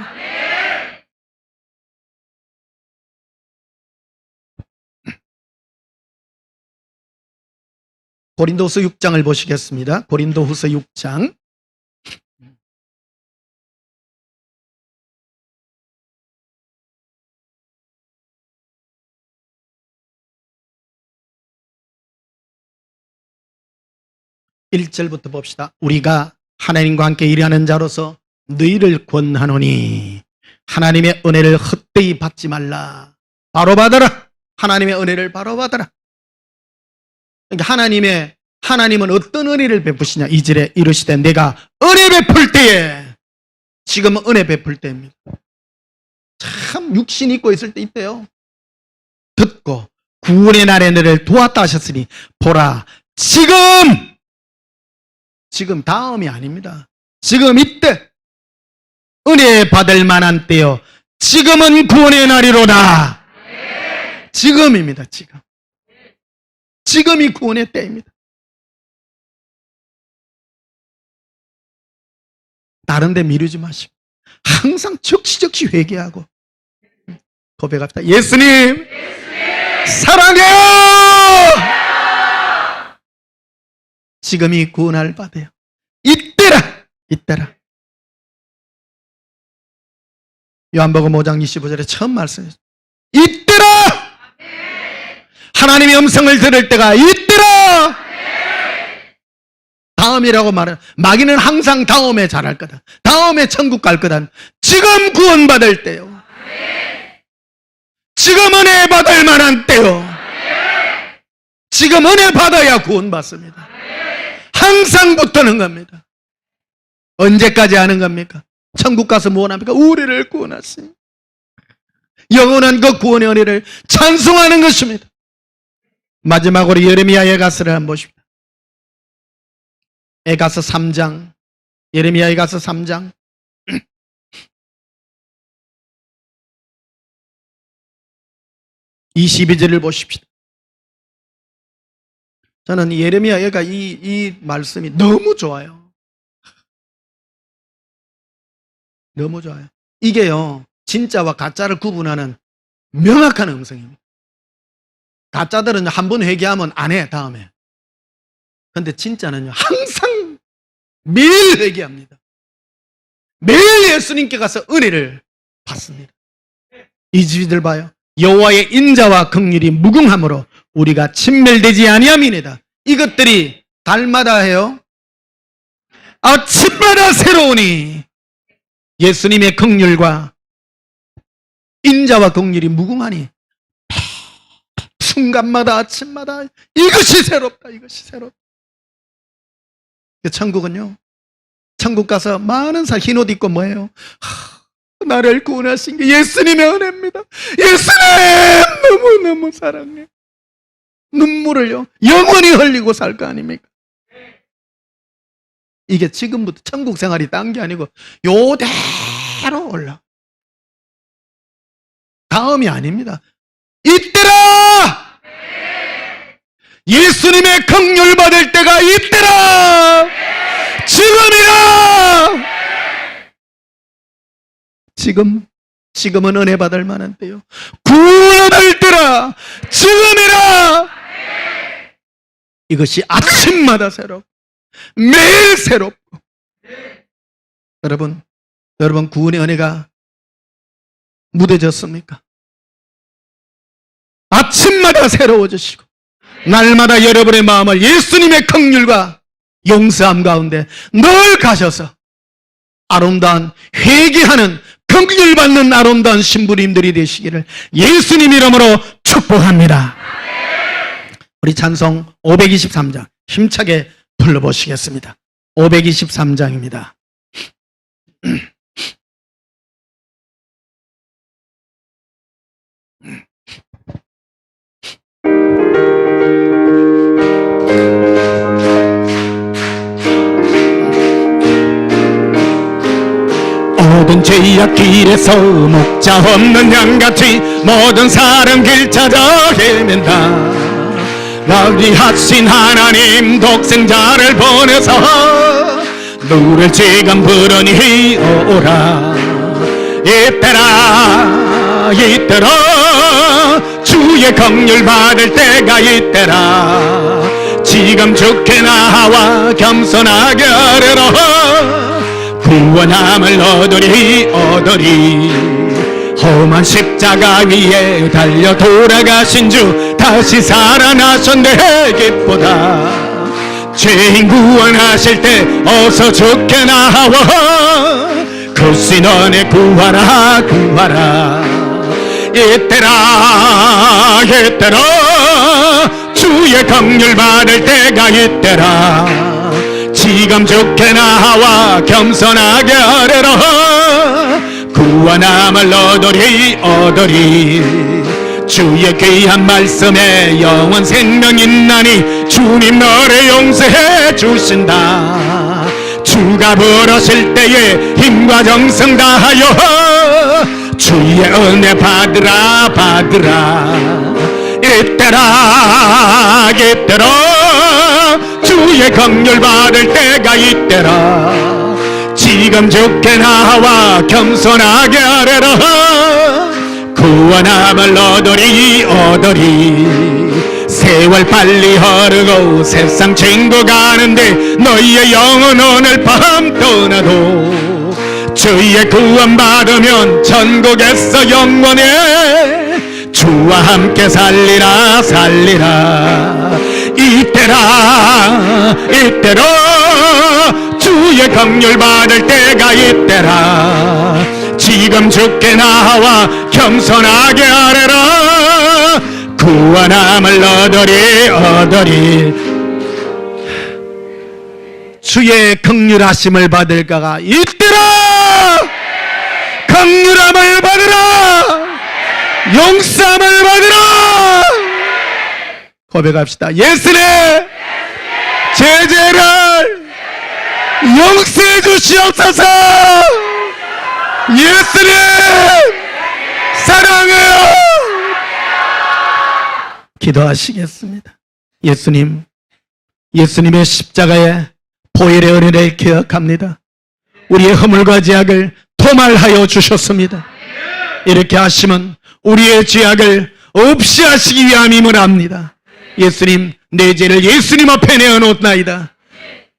고린도후서 6장을 보시겠습니다. 고린도후서 6장. (1절부터) 봅시다. 우리가 하나님과 함께 일하는 자로서 너희를 권하노니 하나님의 은혜를 헛되이 받지 말라. 바로 받아라. 하나님의 은혜를 바로 받아라. 그러니까 하나님은 어떤 은혜를 베푸시냐? 2절에 이르시되 내가 은혜 베풀 때에, 지금은 은혜 베풀 때입니다. 참 육신 입고 있을 때 있대요. 듣고 구원의 날에 너를 도왔다 하셨으니 보라 지금 다음이 아닙니다. 지금 이때 은혜 받을 만한 때요. 지금은 구원의 날이로다. 지금입니다. 지금이 구원의 때입니다. 다른 데 미루지 마시고 항상 적시적시 회개하고 고백합시다. 예수님 사랑해요. 지금이 구원할 바돼요. 이때라. 요한복음 5장 25절에 처음 말씀했어요. 이때라. 하나님의 음성을 들을 때가 이때라. 다음이라고 말해요. 마귀는 항상 다음에 잘할 거다. 다음에 천국 갈 거다. 지금 구원받을 때요. 지금 은혜 받을 만한 때요. 지금 은혜 받아야 구원받습니다. 항상 붙드는 겁니다. 언제까지 하는 겁니까? 천국 가서 뭐 합니까? 우리를 구원하시니 영원한 그 구원의 은혜를 찬송하는 것입니다. 마지막으로 예레미야 에가서를 한번 보십시오. 에가서 3장, 예레미야 에가서 3장. (22절을) 보십시다. 저는 예레미야 에가 이 말씀이 너무 좋아요. 너무 좋아요. 이게요, 진짜와 가짜를 구분하는 명확한 음성입니다. 가짜들은 한 번 회개하면 안 해, 다음에. 근데 진짜는요, 항상 매일 회개합니다. 매일 예수님께 가서 은혜를 받습니다. 이 집이들 봐요. 여호와의 인자와 긍휼이 무궁함으로 우리가 침멸되지 아니함이니이다. 이것들이 달마다 해요. 아침마다 새로우니 예수님의 긍휼과 인자와 긍휼이 무궁하니 순간마다 아침마다 이것이 새롭다. 이것이 새롭다. 천국은요, 천국 가서 많은 살 흰 옷 입고 뭐예요? 나를 구원하신 게 예수님의 은혜입니다. 예수님 너무너무 사랑해. 눈물을요 영원히 흘리고 살 거 아닙니까? 이게 지금부터 천국 생활이 딴 게 아니고 요대로 올라. 다음이 아닙니다. 이때라! 예수님의 긍휼 받을 때가 이때라! 지금이라! 지금은 은혜 받을 만한 때요. 구원할 때라! 지금이라! 이것이 아침마다 새롭고 매일 새롭고. 여러분 구원의 은혜가 무뎌졌습니까? 아침마다 새로워지시고 날마다 여러분의 마음을 예수님의 긍휼과 용서함 가운데 늘 가셔서 아름다운 회개하는 긍휼받는 아름다운 신부님들이 되시기를 예수님 이름으로 축복합니다. 우리 찬송 523장 힘차게 불러보시겠습니다. 523장입니다. 모든 죄악 길에서 목자 없는 양같이 모든 사람 길 찾아 헤맨다. 나귀하신 하나님 독생자를 보내서 누를 지금 부르니 오라. 이때라 주의 긍휼 받을 때가 이때라. 지금 주께 나와 겸손하게 하려라. 구원함을 얻으리 험한 십자가 위에 달려 돌아가신 주 다시 살아나셨네. 기쁘다. 죄인 구원하실 때 어서 주께 나와 그 신원에 구하라. 이때라 주의 긍휼 받을 때가 이때라. 지금 주께 나와 겸손하게 하려라. 구원함을 얻으리 주의 귀한 말씀에 영원 생명 있나니 주님 너를 용서해 주신다. 주가 부르실 때에 힘과 정성 다하여 주의 은혜 받으라. 이때라 주의 긍휼 받을 때가 이때라. 지금 주께 나와 겸손하게 하려라. 구원함을 얻으리 세월 빨리 흐르고 세상 친구 가는데 너희의 영혼 오늘 밤 떠나도 주의 구원 받으면 천국에서 영원해 주와 함께 살리라. 이때라 주의 긍휼 받을 때가 이때라. 지금 주께 나와 겸손하게 하려라. 구원함을 얻으리 주의 긍휼하심을 받을 까가 이때라. 긍휼함을 받으라. 용서함을 받으라. 고백합시다. 예수님 제 죄를 용서해 주시옵소서. 예수님 사랑해요. 기도하시겠습니다. 예수님의 십자가의 보혈의 은혜를 기억합니다. 우리의 허물과 죄악을 도말하여 주셨습니다. 이렇게 하시면 우리의 죄악을 없이 하시기 위함임을 압니다. 예수님 내 죄를 예수님 앞에 내어놓나이다.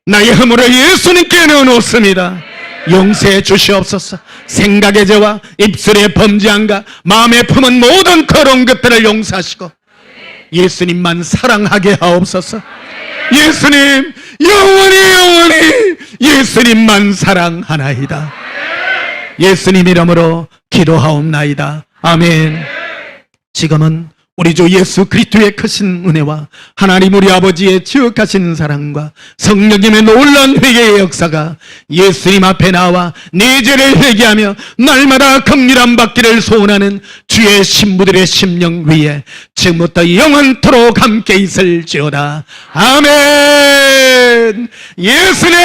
나의 허물을 예수님께 내어놓습니다. 용서해 주시옵소서. 생각의 죄와 입술의 범죄함과 마음에 품은 모든 더러운 것들을 용서하시고 예수님만 사랑하게 하옵소서. 예수님 영원히 예수님만 사랑하나이다. 예수님 이름으로 기도하옵나이다. 아멘. 지금은 우리 주 예수 그리스도의 크신 은혜와 하나님 우리 아버지의 지극하신 사랑과 성령님의 놀라운 회개의 역사가 예수님 앞에 나와 내 죄를 회개하며 날마다 긍휼함 받기를 소원하는 주의 신부들의 심령 위에 지금부터 영원토록 함께 있을지어다. 아멘. 예수님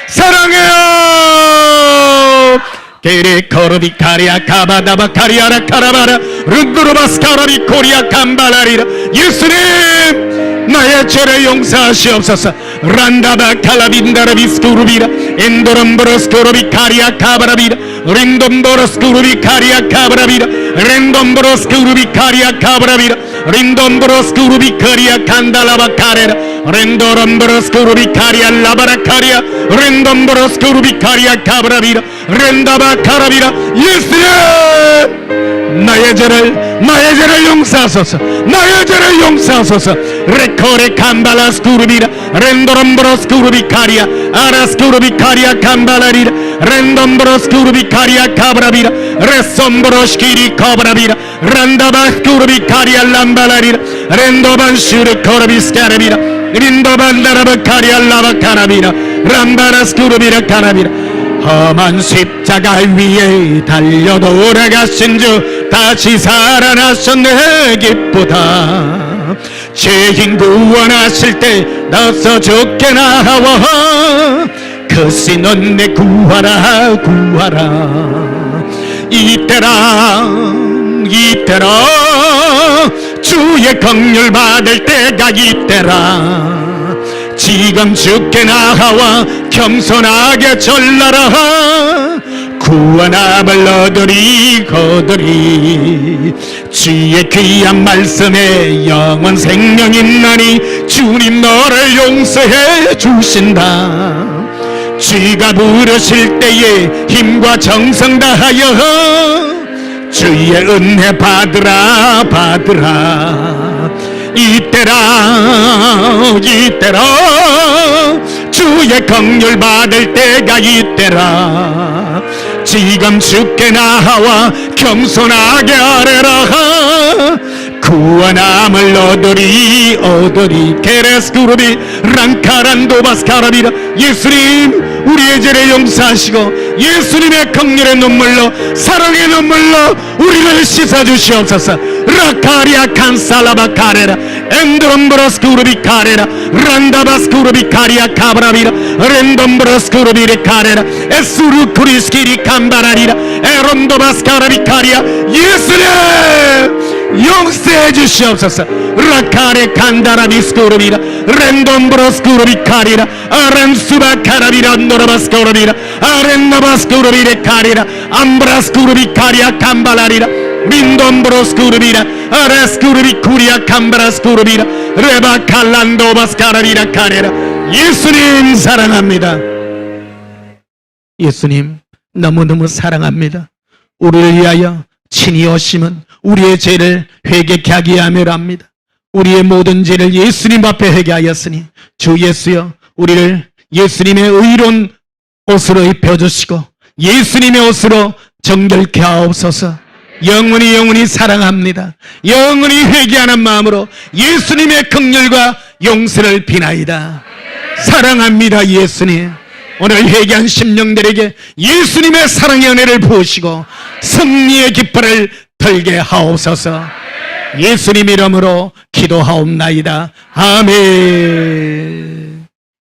사랑해요. 게레 거르비 카리아 카바다바 카리아라 카라바라 룬구르바스 카라비 코리아 캄발라리라. 예수님 나의 죄를 용서하시옵소서. 란다바 칼라빈다라비스쿠르비라 엔도럼브로스쿠르비 카리아 카바라비라 린돔보로스쿠르비 카리아 카바라비라 렌돔보로스쿠르비 카리아 카바라비라 린돔보로스쿠르비 카리아 칸달라바 카레라 렌도럼보로스쿠르비 카리아 라바라 카리아 렌돔보로스쿠르비 카리아 카바라비라 렌다바 카라비라. 예수님 나의 죄를 용서하소서. 나의 죄를 용서하소서. 레코레 캄발라스쿠르비라 렌도럼브로스쿠르비 카리아 아라스쿠르비 카리아 캄발라리라 렌돔브로스쿠르비 카리아 카브라비라 레솜브로스키리 카브라비라 란다바스쿠르비 카리아 람발라리라 렌도반슈르 코르비스카라비라 린도반다라바 카리아 라바카라비라 람바라스쿠르비라 카라비라. 험한 십자가 위에 달려 돌아가신 주 다시 살아나셨네 기쁘다. 죄인 구원하실 때 나서 죽게 나와 그 신은 내 구하라 구하라. 이때라 주의 긍휼 받을 때가 이때라. 지금 죽게 나와 겸손하게 전라라. 구원함을 얻으리 주의 귀한 말씀에 영원 생명 있나니 주님 너를 용서해 주신다. 주가 부르실 때에 힘과 정성 다하여 주의 은혜 받으라 이때라 주의 긍휼 받을 때가 이때라. 지금 죽게 나와 겸손하게 아뢰라. 구원함을 얻으리 게레스쿠르비 랑카란도바스카라비라. 예수님 우리의 죄를 용서하시고 예수님의 긍휼의 눈물로 사랑의 눈물로 우리를 씻어주시옵소서. 라카리아 칸살라바 카레라 엔드롬브로스쿠르비 카레라 란다바스쿠르비 카리아 카브라비라 렌돔브로스쿠르비리 카레라 에스루크리스키리 캄바라리라 에론도바스카라비 카리아. 예수님 용서해 주시옵소서. 라카레 칸다라비스쿠르비라 렌돔브로스쿠르비 카리라 아렌수바 카라비라 노라바스쿠르비라 아렌나바스쿠르비리 카리라 암브라스쿠르비 카리아 캄발라리라 린돔브로스쿠르비라 아레스쿠르비 쿠리아 캄바라스쿠르비라 레바칼란도바스카라비라 카레라. 예수님 사랑합니다. 예수님 너무너무 사랑합니다. 우리를 위하여 친히 오심은 우리의 죄를 회개케 하기 위함이랍니다. 우리의 모든 죄를 예수님 앞에 회개하였으니 주 예수여 우리를 예수님의 의로운 옷으로 입혀주시고 예수님의 옷으로 정결케 하옵소서. 영원히 사랑합니다. 영원히 회개하는 마음으로 예수님의 긍휼과 용서를 비나이다. 사랑합니다. 예수님 오늘 회개한 심령들에게 예수님의 사랑의 은혜를 부으시고 승리의 깃발을 들게 하옵소서. 예수님 이름으로 기도하옵나이다. 아멘.